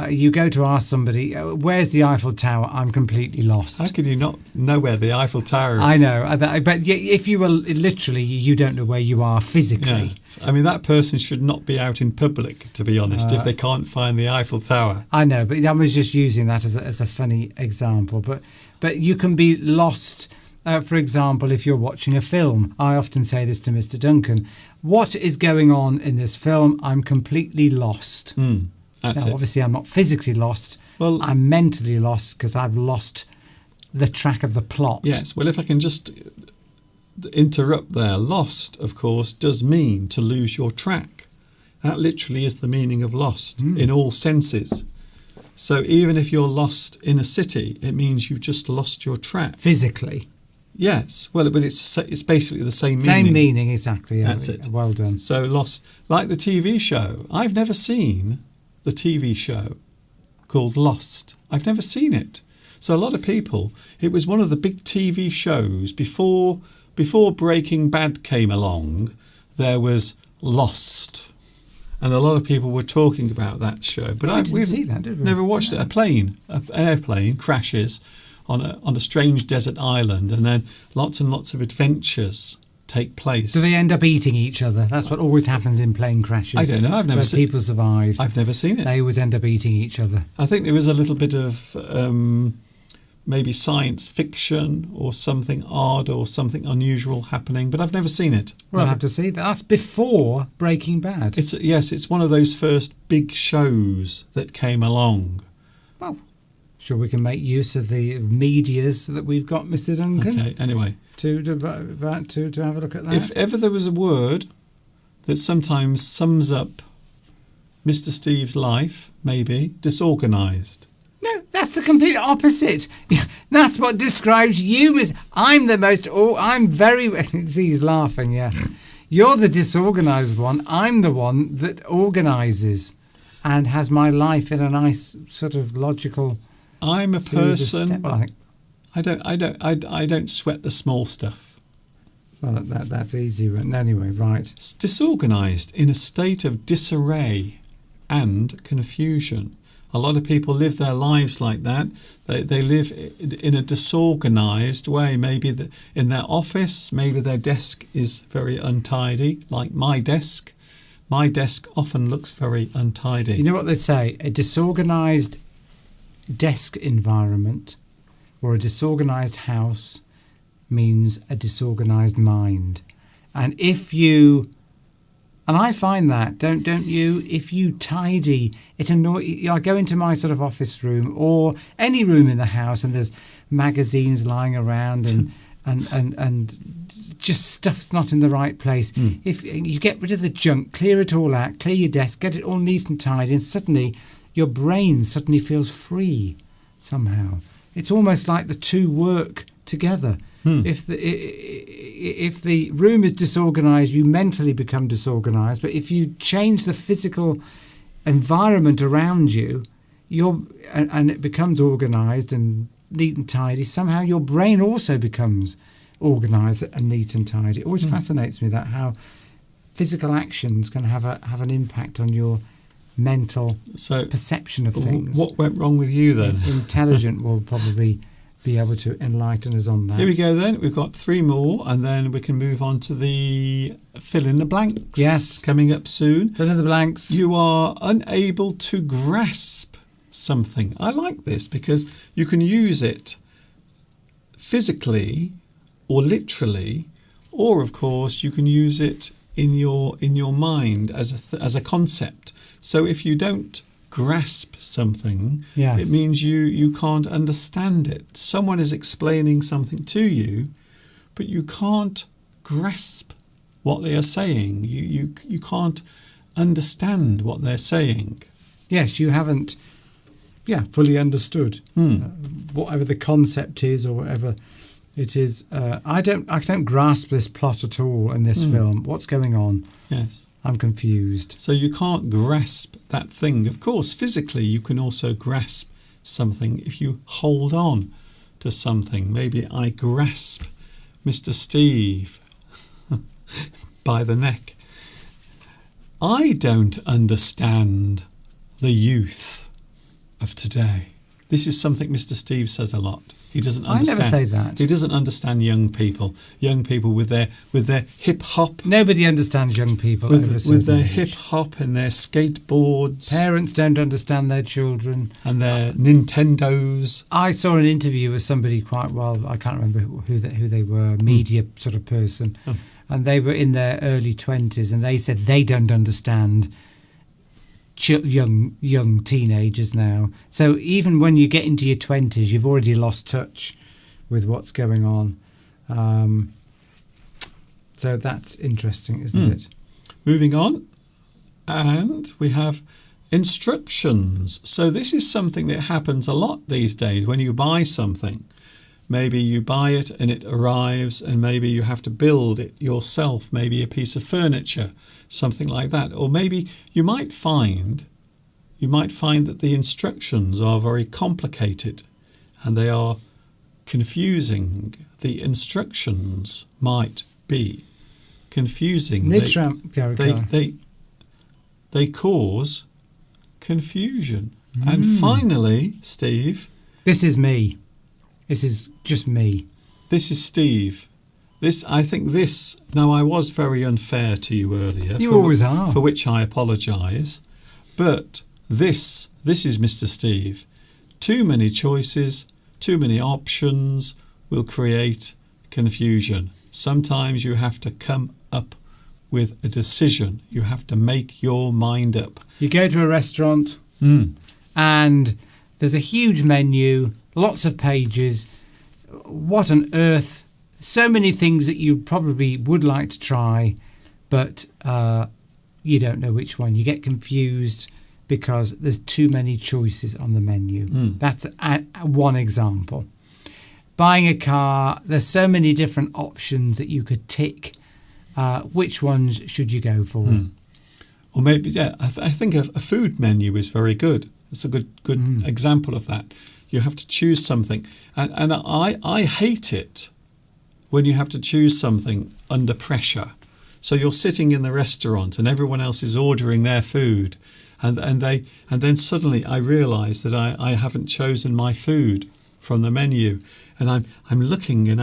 You go to ask somebody, where's the Eiffel Tower? I'm completely lost. How can you not know where the Eiffel Tower is? I know, but if you were literally, you don't know where you are physically. Yeah. I mean, that person should not be out in public, to be honest, if they can't find the Eiffel Tower. I know, but I was just using that as a funny example. But you can be lost, for example, if you're watching a film. I often say this to Mr. Duncan. What is going on in this film? I'm completely lost. That's now, it. obviously, I'm not physically lost. Well, I'm mentally lost because I've lost the track of the plot. Yes. Well, if I can just interrupt there. Lost, of course, does mean to lose your track. That literally is the meaning of lost in all senses. So even if you're lost in a city, it means you've just lost your track. Physically. Yes. Well, but it's basically the same meaning. Same meaning, exactly. Yeah. That's it. Well done. So lost, like the TV show. I've never seen the TV show called Lost. I've never seen it. So a lot of people, it was one of the big TV shows before Breaking Bad came along. There was Lost, and a lot of people were talking about that show. But we didn't see that, did we? Never watched it. An airplane crashes on a strange desert island, and then lots and lots of adventures take place. Do they end up eating each other? That's what always happens in plane crashes. I don't know. I've never seen. People survive. I've never seen it. They always end up eating each other. I think there was a little bit of maybe science fiction or something odd or something unusual happening, but I've never seen it. Well, I'll have to see that. That's before Breaking Bad. It's one of those first big shows that came along. Well, sure, we can make use of the medias that we've got, Mr. Duncan. Okay. Anyway, to have a look at that. if ever there was a word that sometimes sums up Mr. Steve's life, maybe disorganised. No, that's the complete opposite. That's what describes you, Miss. I'm very. He's laughing. Yeah, you're the disorganised one. I'm the one that organises and has my life in a nice sort of logical. I'm a person. Well, I think. I don't sweat the small stuff. Well, that's easy. But anyway, right. It's disorganised, in a state of disarray and confusion. A lot of people live their lives like that. They live in a disorganised way. Maybe in their office, maybe their desk is very untidy, like my desk. My desk often looks very untidy. You know what they say? A disorganised desk environment or a disorganised house means a disorganised mind. And I find that, don't you? If you tidy, I go into my sort of office room or any room in the house and there's magazines lying around and just stuff's not in the right place. If you get rid of the junk, clear it all out, clear your desk, get it all neat and tidy, and suddenly your brain suddenly feels free somehow. It's almost like the two work together. If the room is disorganised, you mentally become disorganised. But if you change the physical environment around you, and it becomes organised and neat and tidy, somehow your brain also becomes organised and neat and tidy. It always fascinates me that how physical actions can have an impact on your mental perception of things. What went wrong with you then? Intelligent will probably be able to enlighten us on that. Here we go then. We've got 3 more and then we can move on to the fill in the blanks. Yes. Coming up soon. Fill in the blanks. You are unable to grasp something. I like this because you can use it physically or literally, or of course you can use it in your mind as a concept. So if you don't grasp something, it means you can't understand it. Someone is explaining something to you, but you can't grasp what they are saying. You can't understand what they're saying. Yes, you haven't, fully understood whatever the concept is or whatever it is. I don't grasp this plot at all in this film. What's going on? Yes. I'm confused. So you can't grasp that thing. Of course, physically, you can also grasp something if you hold on to something. Maybe I grasp Mr. Steve by the neck. I don't understand the youth of today. This is something Mr. Steve says a lot. He doesn't understand. I never say that. He doesn't understand young people with their hip hop. Nobody understands young people With their hip hop and their skateboards. Parents don't understand their children. And their Nintendos. I saw an interview with somebody quite well. I can't remember who they were, media sort of person. Oh. And they were in their early 20s, and they said they don't understand young teenagers now. So even when you get into your 20s, you've already lost touch with what's going on. So that's interesting, isn't it? Moving on, and we have instructions. So this is something that happens a lot these days when you buy something. Maybe you buy it and it arrives, and maybe you have to build it yourself, maybe a piece of furniture, something like that. Or maybe you might find that the instructions are very complicated and they are confusing. The instructions might be confusing. They cause confusion. And finally, Steve. This is me. This is just me. This is Steve. Now I was very unfair to you earlier. You always are. For which I apologise. But this is Mr. Steve. Too many choices, too many options will create confusion. Sometimes you have to come up with a decision. You have to make your mind up. You go to a restaurant and there's a huge menu, lots of pages. What on earth? So many things that you probably would like to try, but you don't know which one. You get confused because there's too many choices on the menu. That's one example. Buying a car, there's so many different options that you could tick. Which ones should you go for? Or maybe, I think a food menu is very good. It's a good example of that. You have to choose something. And I hate it when you have to choose something under pressure. So you're sitting in the restaurant and everyone else is ordering their food. And then suddenly I realise that I haven't chosen my food from the menu. And I'm looking and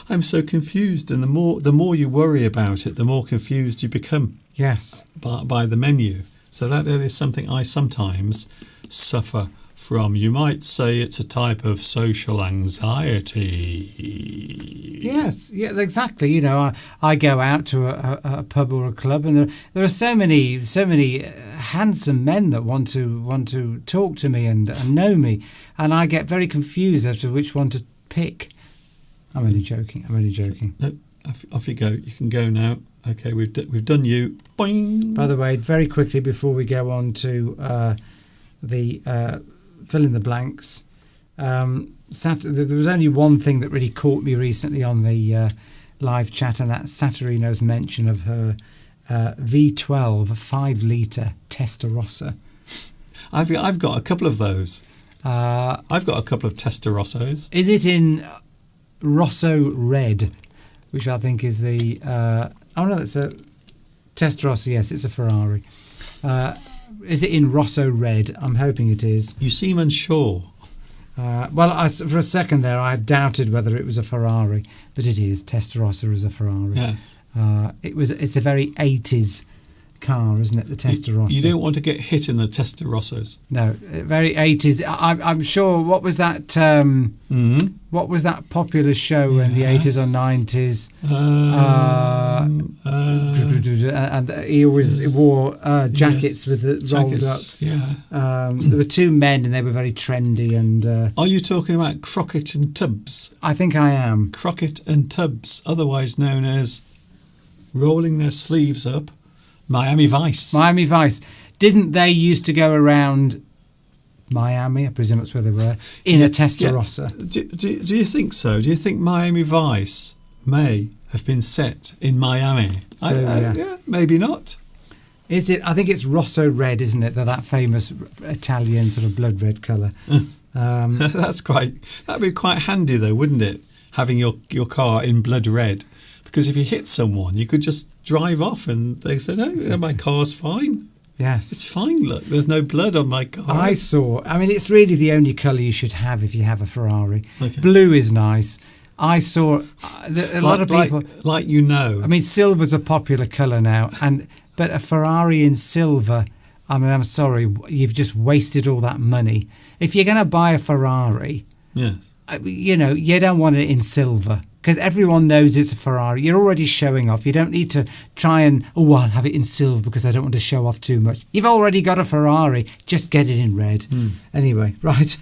I'm so confused. And the more you worry about it, the more confused you become. Yes. By the menu. So that is something I sometimes suffer from. You might say it's a type of social anxiety. Yes, yeah, exactly. You know, I go out to a pub or a club, and there are so many handsome men that want to talk to me and know me, and I get very confused as to which one to pick. I'm only joking. No, off you go. You can go now. Okay, we've done you. Boing. By the way, very quickly before we go on to the fill in the blanks, there was only one thing that really caught me recently on the live chat, and that's Saturino's mention of her V12 5-litre Testarossa. I've got a couple of those. I've got a couple of Testarossos. Is it in Rosso Red, which I think is the... that's a Testarossa. Yes, it's a Ferrari. Is it in Rosso Red? I'm hoping it is. You seem unsure. For a second there, I doubted whether it was a Ferrari, but it is. Testarossa is a Ferrari. Yes. It's a very 80s car, isn't it? The Testarossa. You don't want to get hit in the Testarossos. No, very 80s. I'm sure. What was that? What was that popular show in the 80s or 90s? And he always wore jackets with it rolled up. Yeah. There were two men, and they were very trendy. And are you talking about Crockett and Tubbs? I think I am. Crockett and Tubbs, otherwise known as rolling their sleeves up. Miami Vice. Didn't they used to go around Miami? I presume that's where they were, in a Testarossa. Do you think so? Do you think Miami Vice may have been set in Miami? So, yeah, maybe not. Is it? I think it's Rosso Red, isn't it? That famous Italian sort of blood red colour. That'd be quite handy though, wouldn't it? Having your car in blood red, because if you hit someone, you could just drive off, and they said, "Oh, my car's fine. Yes, it's fine. Look, there's no blood on my car." I mean, it's really the only colour you should have if you have a Ferrari. Okay. Blue is nice. I saw a lot of people like I mean, silver's a popular colour now, but a Ferrari in silver. I mean, I'm sorry, you've just wasted all that money. If you're going to buy a Ferrari, yes, you don't want it in silver because everyone knows it's a Ferrari. You're already showing off. You don't need to try and, I'll have it in silver because I don't want to show off too much. You've already got a Ferrari. Just get it in red. Anyway, right.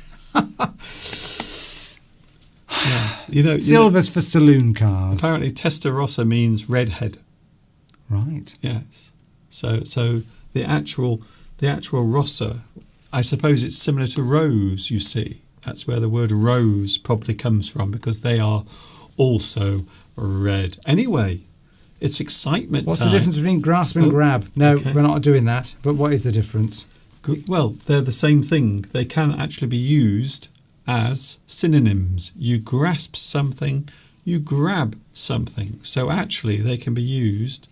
Yes, silver's for saloon cars. Apparently, Testarossa means redhead. Right. Yes. So the actual Rossa, I suppose it's similar to rose. You see, that's where the word rose probably comes from, because they are also red. Anyway, it's excitement. What's time. the difference between grasp and grab? No, we're not doing that. But what is the difference? Good. Well, they're the same thing. They can actually be used as synonyms. You grasp something, you grab something. So actually, they can be used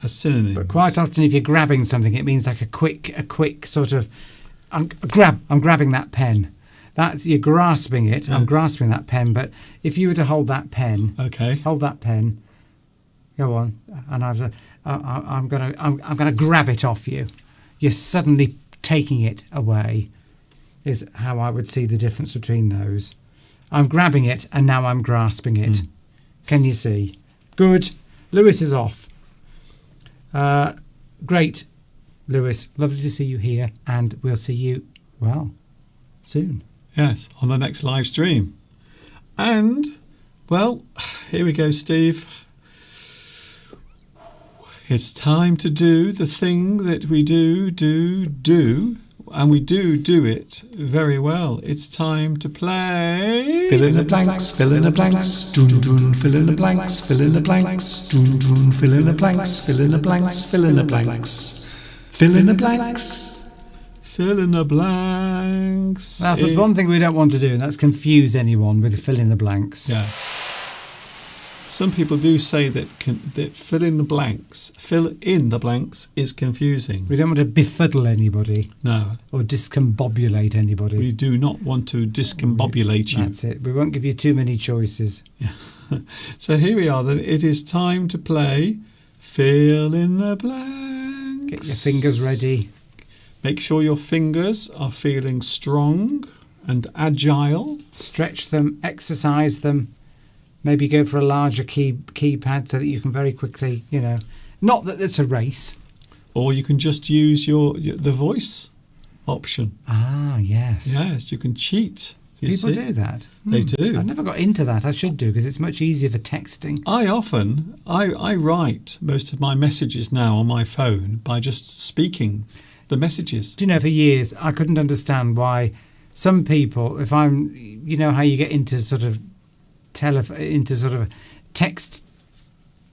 as synonyms. But quite often, if you're grabbing something, it means like a quick sort of I'm grabbing that pen. That's, you're grasping it. Yes. I'm grasping that pen. But if you were to hold that pen, hold that pen. Go on, and I'm gonna grab it off you. You're suddenly taking it away. Is how I would see the difference between those. I'm grabbing it and now I'm grasping it. Can you see? Good. Lewis is off. Great, Lewis. Lovely to see you here, and we'll see you, soon. Yes, on the next live stream. And, here we go, Steve. It's time to do the thing that we do, and we do it very well. It's time to play. Fill in the blanks, fill in the blanks, dun dun, fill in the blanks, fill in the blanks, dun dun, fill in the blanks, fill in the blanks, fill in the blanks, fill in the blanks, fill in the blanks. Now, there's one thing we don't want to do, and that's confuse anyone with fill in the blanks. Yes. Some people do say that fill in the blanks is confusing. We don't want to befuddle anybody. No. Or discombobulate anybody. We do not want to discombobulate you. That's it. We won't give you too many choices. Yeah. So here we are then. It is time to play Fill in the Blanks. Get your fingers ready. Make sure your fingers are feeling strong and agile. Stretch them, exercise them. Maybe go for a larger keypad so that you can very quickly, not that it's a race. Or you can just use the voice option. Ah, yes. Yes, you can cheat. People do that. They do. I never got into that. I should do, because it's much easier for texting. I write most of my messages now on my phone by just speaking the messages. Do you know, for years, I couldn't understand why some people, if I'm, how you get into sort of text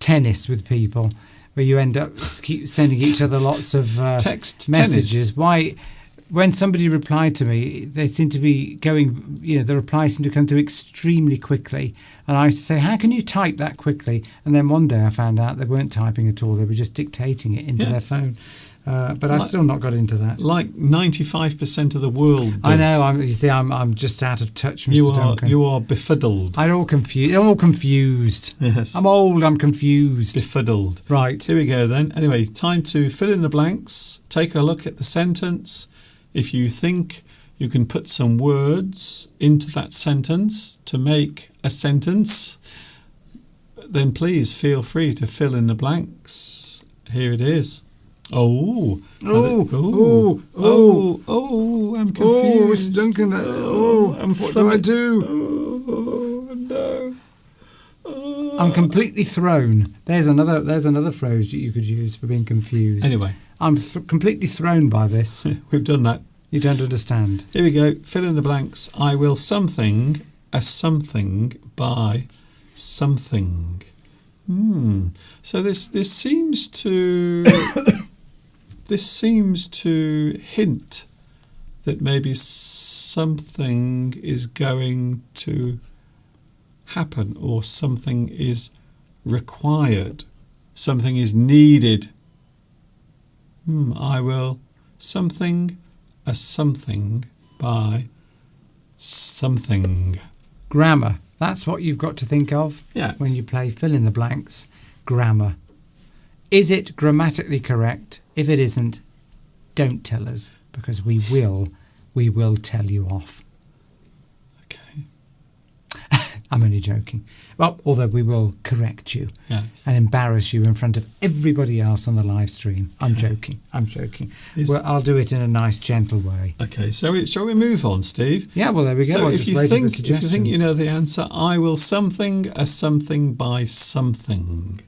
tennis with people, where you end up keep sending each other lots of text messages. Tennis. Why, when somebody replied to me, they seem to be going, the replies seem to come through extremely quickly. And I used to say, how can you type that quickly? And then one day I found out they weren't typing at all. They were just dictating it into their phone. But I've still not got into that. Like 95% of the world does. I know. I'm just out of touch, Mr. Duncan. You are befuddled. I'm all confused. Yes. I'm old. I'm confused. Befuddled. Right. Here we go then. Anyway, time to fill in the blanks. Take a look at the sentence. If you think you can put some words into that sentence to make a sentence, then please feel free to fill in the blanks. Here it is. I'm confused. Oh, Mr. Duncan. What do I do? No. I'm completely thrown. There's another phrase that you could use for being confused. Anyway, I'm completely thrown by this. We've done that. You don't understand. Here we go. Fill in the blanks. I will something a something by something. So this seems to this seems to hint that maybe something is going to happen, or something is required, something is needed. I will something a something by something. Grammar. That's what you've got to think of Yes. when you play fill in the blanks. Grammar. Is it grammatically correct? If it isn't, don't tell us, because we will tell you off. Okay. I'm only joking. Well, although we will correct you Yes. and embarrass you in front of everybody else on the live stream. I'm joking. Well, I'll do it in a nice, gentle way. Okay. So shall we move on, Steve? Yeah, well, there we go. So I'll if just you wait for think suggestions. you know the answer, I will something a something by something.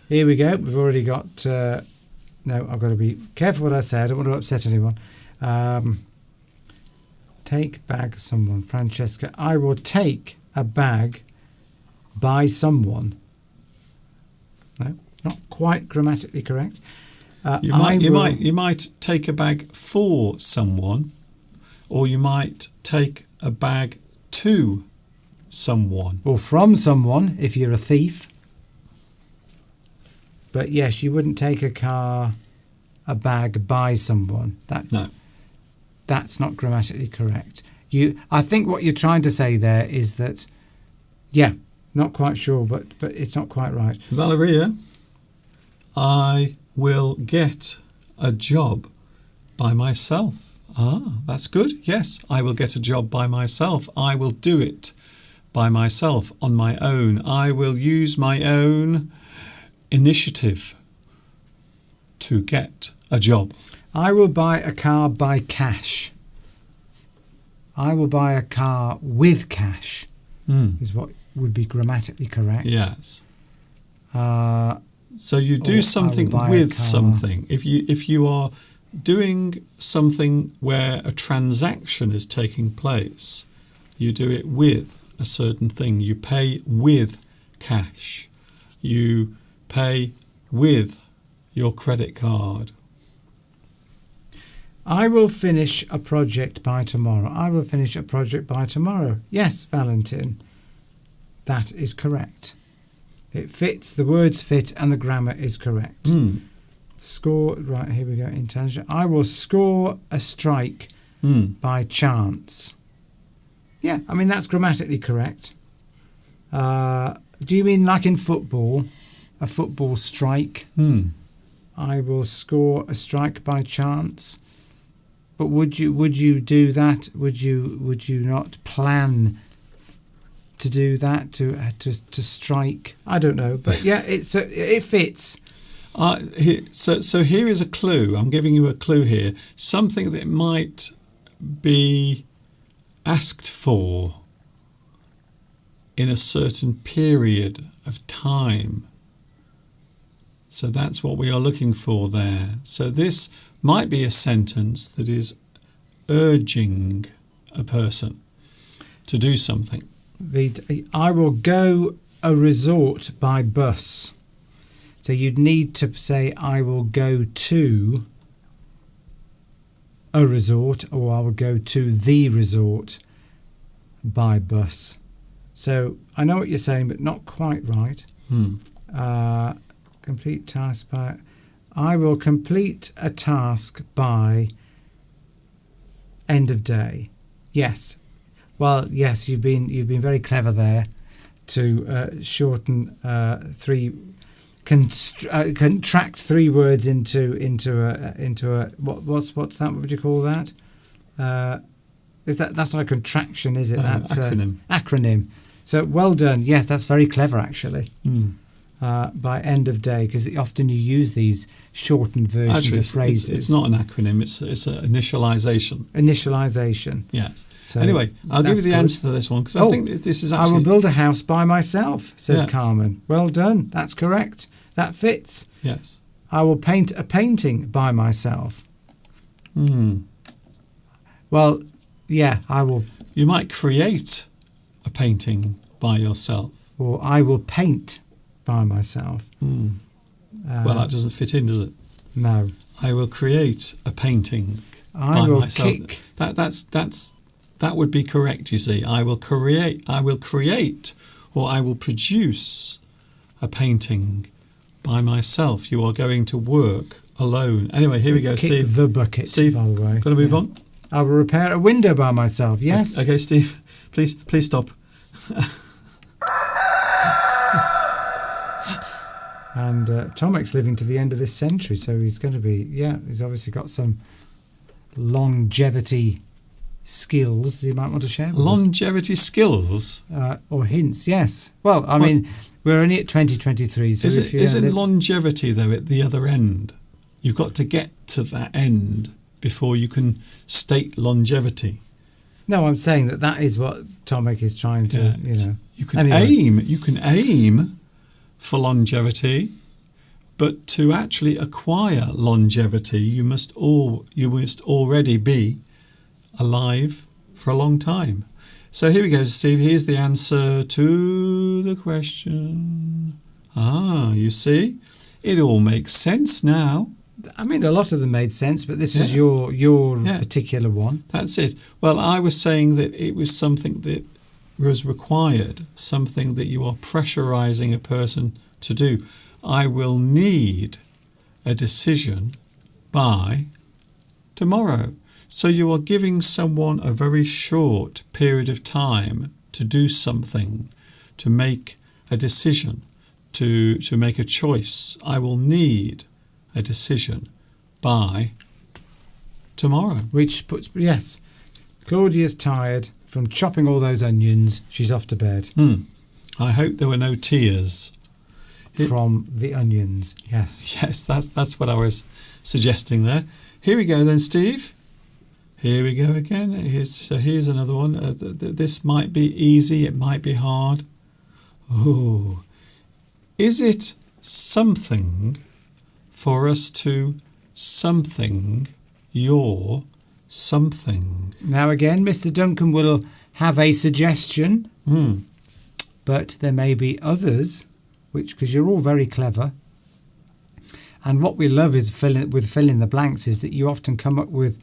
Here we go. We've already got... no, I've got to be careful what I say. I don't want to upset anyone. Take bag someone. Francesca, I will take a bag by someone. No, not quite grammatically correct. You might take a bag for someone, or you might take a bag to someone. Or from someone if you're a thief. But yes, you wouldn't take a bag by someone. No. That's not grammatically correct. I think what you're trying to say there is that, yeah, not quite sure, but it's not quite right. Valeria, I will get a job by myself. That's good. Yes, I will get a job by myself. I will do it by myself on my own. I will use my own initiative to get a job. I will buy a car by cash. I will buy a car with cash is what would be grammatically correct. Yes. Uh, So you do something buy a with car. something. If you are doing something where a transaction is taking place, you do it with a certain thing. You pay with cash. You pay with your credit card. I will finish a project by tomorrow. I will finish a project by tomorrow. Yes, Valentin, that is correct. It fits, the words fit, and the grammar is correct. Score, right, here we go, intelligent. I will score a strike by chance. Yeah, I mean, that's grammatically correct. Do you mean like in football, a football strike? I will score a strike by chance. But would you do that? Would you not plan to do that, to strike? I don't know, but yeah, it fits. So here is a clue. I'm giving you a clue here. Something that might be asked for in a certain period of time. So that's what we are looking for there. So this might be a sentence that is urging a person to do something. I will go a resort by bus. So you'd need to say, I will go to a resort, or I will go to the resort by bus. So I know what you're saying, but not quite right. Complete task by... I will complete a task by end of day. Yes. Well, yes, you've been very clever there to shorten contract three words into a what's that? What would you call that? That's not a contraction, is it? That's acronym. Acronym. So well done. Yes, that's very clever actually. By end of day, because often you use these shortened versions of phrases. It's not an acronym. It's an initialization. Initialization. Yes. So anyway, I'll give you the good. answer to this one, because I think this is actually... I will build a house by myself, says Yes. Carmen. Well done. That's correct. That fits. Yes. I will paint a painting by myself. Hmm. Well, yeah, I will. You might create a painting by yourself. Or I will paint by myself. Hmm. Well, that doesn't fit in, does it? No. I will create a painting I by will myself. kick. That would be correct, you see. I will create or I will produce a painting by myself. You are going to work alone. Anyway, here we go, Kick Steve. the bucket, Steve, by the way. got to move on? I will repair a window by myself. Yes. Okay, Steve, please stop. And Tomek's living to the end of this century, so he's going to be, he's obviously got some longevity skills that you might want to share with Longevity skills? us. Or hints, yes. Well, I mean, we're only at 2023, so if you... Isn't longevity, though, at the other end? You've got to get to that end before you can state longevity. No, I'm saying that is what Tomek is trying to, You can Anyway. aim for longevity, but to actually acquire longevity, you must already be alive for a long time. So here we go, Steve. Here's the answer to the question. You see, it all makes sense now. I mean, a lot of them made sense, but this is your particular one. That's it. Well, I was saying that it was something that was required, something that you are pressurizing a person to do. I will need a decision by tomorrow. So you are giving someone a very short period of time to do something, to make a decision, to make a choice. I will need a decision by tomorrow. Which puts, yes, Claudia's tired from chopping all those onions. She's off to bed. I hope there were no tears. From the onions, yes. Yes, that's what I was suggesting there. Here we go then, Steve. Here we go again. Here's another one. This might be easy, it might be hard. Oh, is it something for us to something your something? Now again, Mr. Duncan will have a suggestion, but there may be others, because you're all very clever. And what we love is fill in the blanks is that you often come up with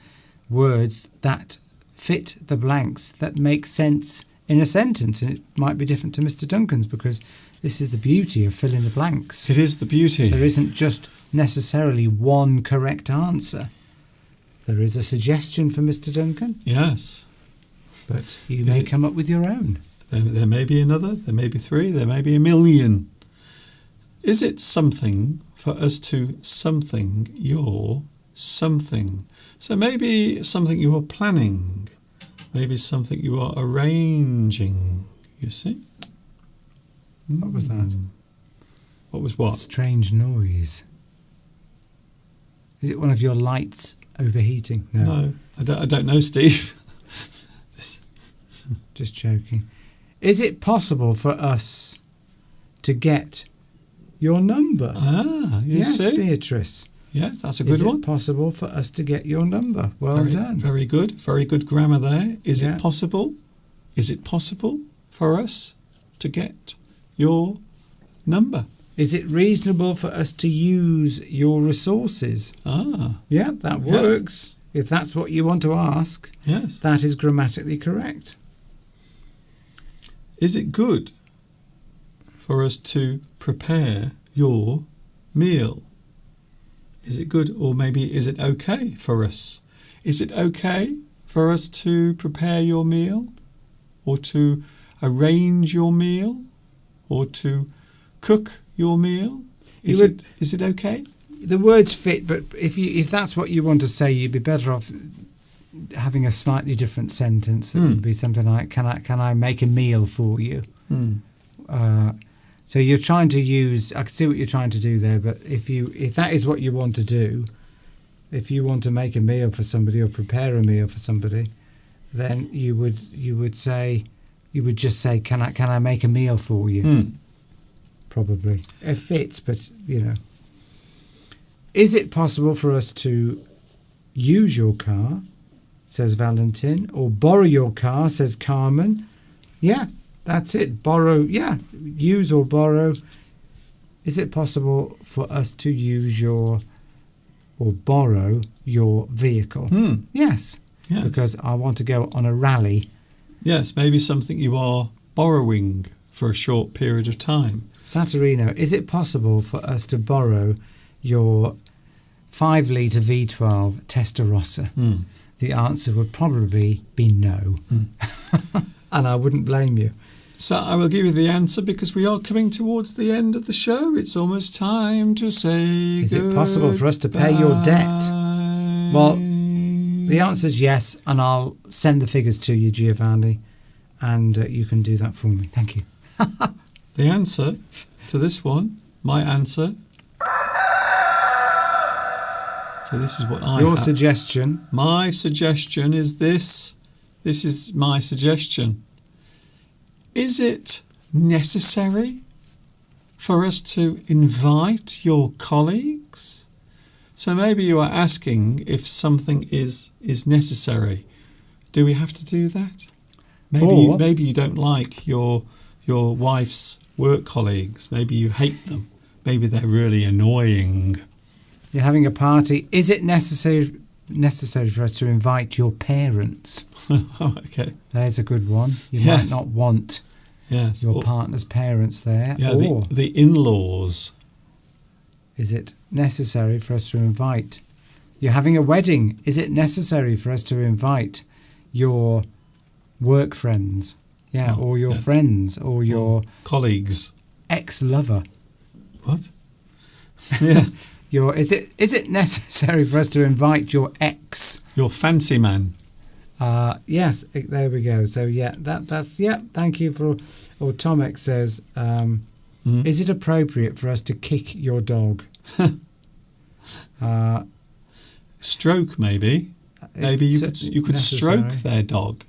words that fit the blanks, that make sense in a sentence. And it might be different to Mr. Duncan's, because this is the beauty of filling the blanks. It is the beauty. There isn't just necessarily one correct answer. There is a suggestion for Mr. Duncan. Yes. But you may come up with your own. There may be another, there may be three, there may be a million. Is it something for us to something your something? So maybe something you are planning, maybe something you are arranging, you see? What was that? What was what? Strange noise. Is it one of your lights overheating? No, I don't know, Steve. Just joking. Is it possible for us to get your number? You see? Beatrice. Yes, that's a good one. Is it possible for us to get your number? Well done. Very good. Very good grammar there. Is Yeah. it possible? Is it possible for us to get your number? Is it reasonable for us to use your resources? Yeah, that works. If that's what you want to ask, Yes. that is grammatically correct. Is it good for us to prepare your meal? Is it good, or maybe is it okay for us? Is it okay for us to prepare your meal, or to arrange your meal, or to cook your meal? Is it okay? The words fit, but if that's what you want to say, you'd be better off having a slightly different sentence. That would be something like, "Can I make a meal for you?" So you're trying to use. I can see what you're trying to do there, but if that is what you want to do, if you want to make a meal for somebody or prepare a meal for somebody, then you would just say, "Can I make a meal for you?" Probably it fits, but Is it possible for us to use your car, says Valentin, or borrow your car, says Carmen? Yeah, that's it. Borrow, yeah, use or borrow. Is it possible for us to use or borrow your vehicle? Yes, because I want to go on a rally. Yes, maybe something you are borrowing for a short period of time. Saturino, is it possible for us to borrow your 5-litre V12 Testarossa? The answer would probably be no. And I wouldn't blame you. So I will give you the answer because we are coming towards the end of the show. It's almost time to say Is it possible for us to pay your debt? Well, the answer is yes, and I'll send the figures to you, Giovanni, and you can do that for me. Thank you. The answer to this one, my answer. So this is what Your suggestion. My suggestion is this. This is my suggestion. Is it necessary for us to invite your colleagues? So maybe you are asking if something is necessary. Do we have to do that? Maybe you don't like your wife's work colleagues. Maybe you hate them. Maybe they're really annoying. You're having a party. Is it necessary for us to invite your parents? Okay. There's a good one. You might not want your partner's parents there. Yeah, or the in-laws. Is it necessary for us to invite? You're having a wedding. Is it necessary for us to invite your work friends? Yeah, or your friends, or your colleagues, ex-lover. What? Yeah. Is it necessary for us to invite your ex? Your fancy man. Yes, there we go. So that's thank you for. Or Tomek says, is it appropriate for us to kick your dog? Stroke, maybe. Maybe you could stroke their dog.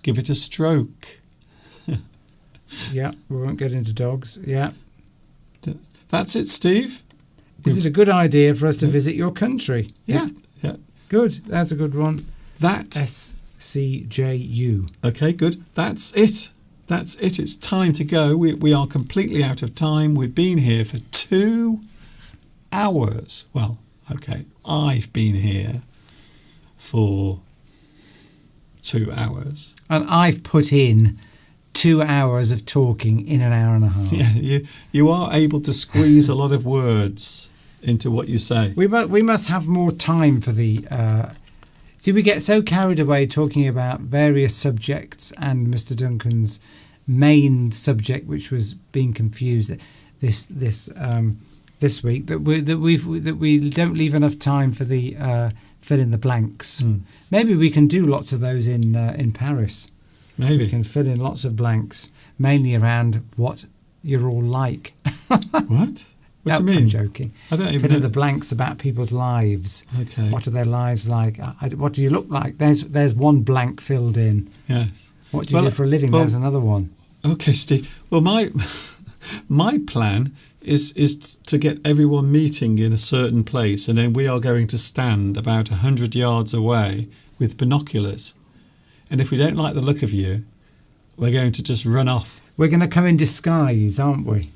Give it a stroke. Yeah, we won't get into dogs. Yeah. That's it, Steve. Is it a good idea for us to visit your country? Yeah. Good. That's a good one. That SCJU. Okay, good. That's it. It's time to go. We are completely out of time. We've been here for 2 hours. Well, okay. I've been here for 2 hours. And I've put in 2 hours of talking in an hour and a half. Yeah, you are able to squeeze a lot of words into what you say. We must have more time for the... See, we get so carried away talking about various subjects and Mr. Duncan's main subject, which was being confused this week, that we don't leave enough time for the fill in the blanks. Maybe we can do lots of those in Paris. Maybe we can fill in lots of blanks, mainly around what you're all like. What? What do you mean? I'm joking. I don't even fill know. in the blanks about people's lives. Okay. What are their lives like? What do you look like? There's one blank filled in. Yes. What do you do for a living? There's another one. Okay, Steve. Well, my plan is to get everyone meeting in a certain place, and then we are going to stand about 100 yards away with binoculars. And if we don't like the look of you, we're going to just run off. We're going to come in disguise, aren't we?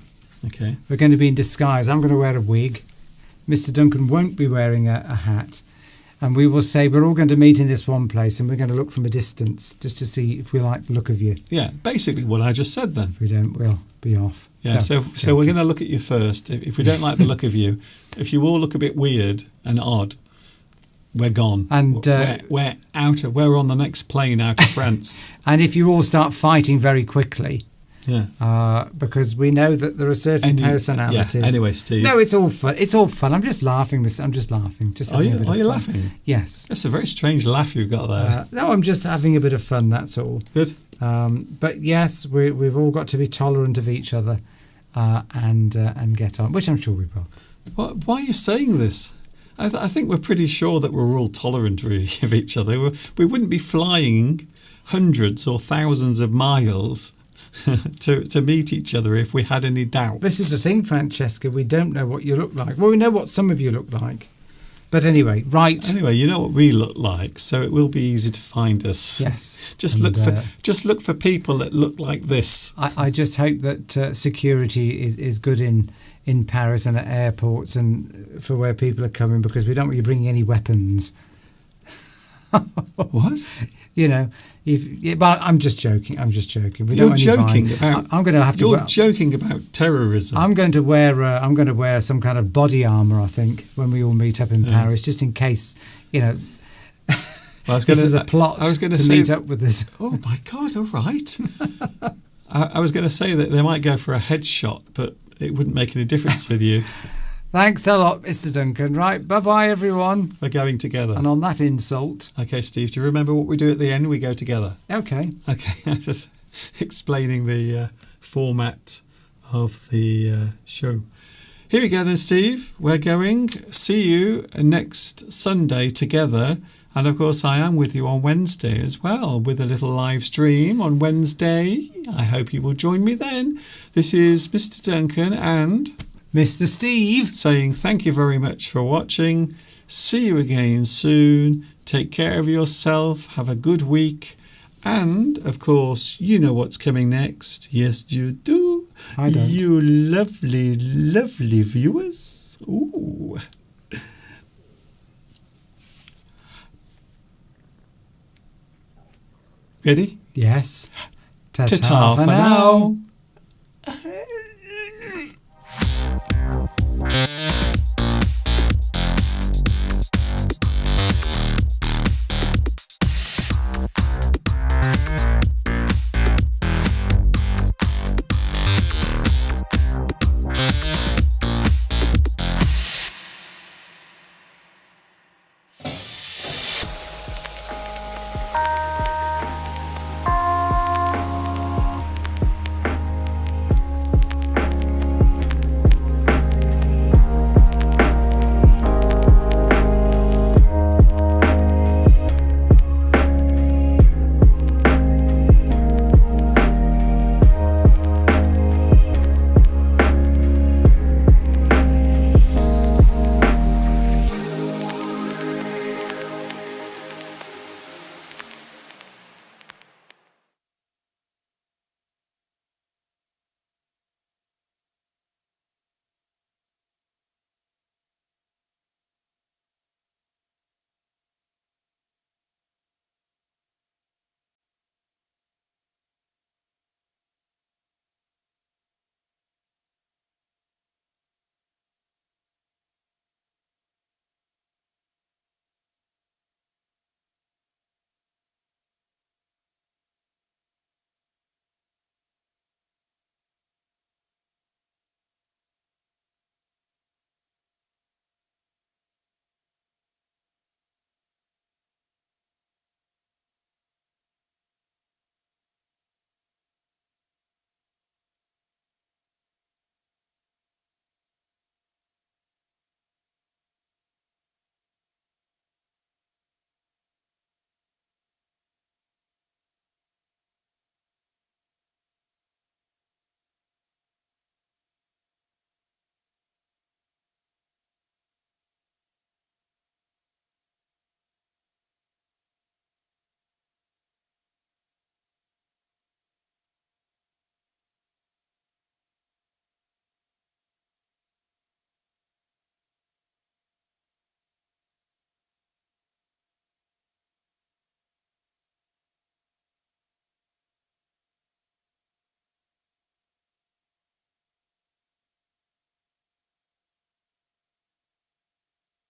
Okay. We're going to be in disguise. I'm going to wear a wig. Mr. Duncan won't be wearing a hat. And we will say we're all going to meet in this one place and we're going to look from a distance just to see if we like the look of you. Yeah, basically what I just said then. If we don't, we'll be off. Yeah, so we're going to look at you first. If we don't like the look of you, if you all look a bit weird and odd, we're gone. And we're on the next plane out of France. And if you all start fighting very quickly, yeah, because we know that there are certain personalities. Yeah. Anyway, Steve. No, it's all fun. It's all fun. I'm just laughing. I'm just laughing. Are you laughing? Yes. That's a very strange laugh you've got there. No, I'm just having a bit of fun. That's all. Good. But yes, we've all got to be tolerant of each other, and get on, which I'm sure we will. Why are you saying this? I think we're pretty sure that we're all tolerant of each other. We wouldn't be flying hundreds or thousands of miles to meet each other if we had any doubts. This is the thing, Francesca. We don't know what you look like. Well, we know what some of you look like. But anyway, right. Anyway, you know what we look like, so it will be easy to find us. Yes. Just look for people that look like this. I just hope that security is good in Paris and at airports and for where people are coming, because we don't want you bringing any weapons. What? You know, but I'm just joking. I'm just joking. We You're don't want any joking violence. about. I'm going to have to. You're joking about terrorism. I'm going to wear some kind of body armour, I think, when we all meet up in Paris, just in case, you know. Well, this is a plot to meet up with us. Oh my God! All right. I was going to say that they might go for a headshot, but it wouldn't make any difference with you. Thanks a lot, Mr. Duncan. Right, bye-bye, everyone. We're going together. And on that insult... Okay, Steve, do you remember what we do at the end? We go together. Okay. Okay, just explaining the format of the show. Here we go then, Steve. We're going. See you next Sunday together. And, of course, I am with you on Wednesday as well, with a little live stream on Wednesday. I hope you will join me then. This is Mr. Duncan and... Mr. Steve, saying thank you very much for watching. See you again soon. Take care of yourself. Have a good week. And, of course, you know what's coming next. Yes, you do. I don't. You lovely, lovely viewers. Ooh. Ready? Yes. Ta-ta for now.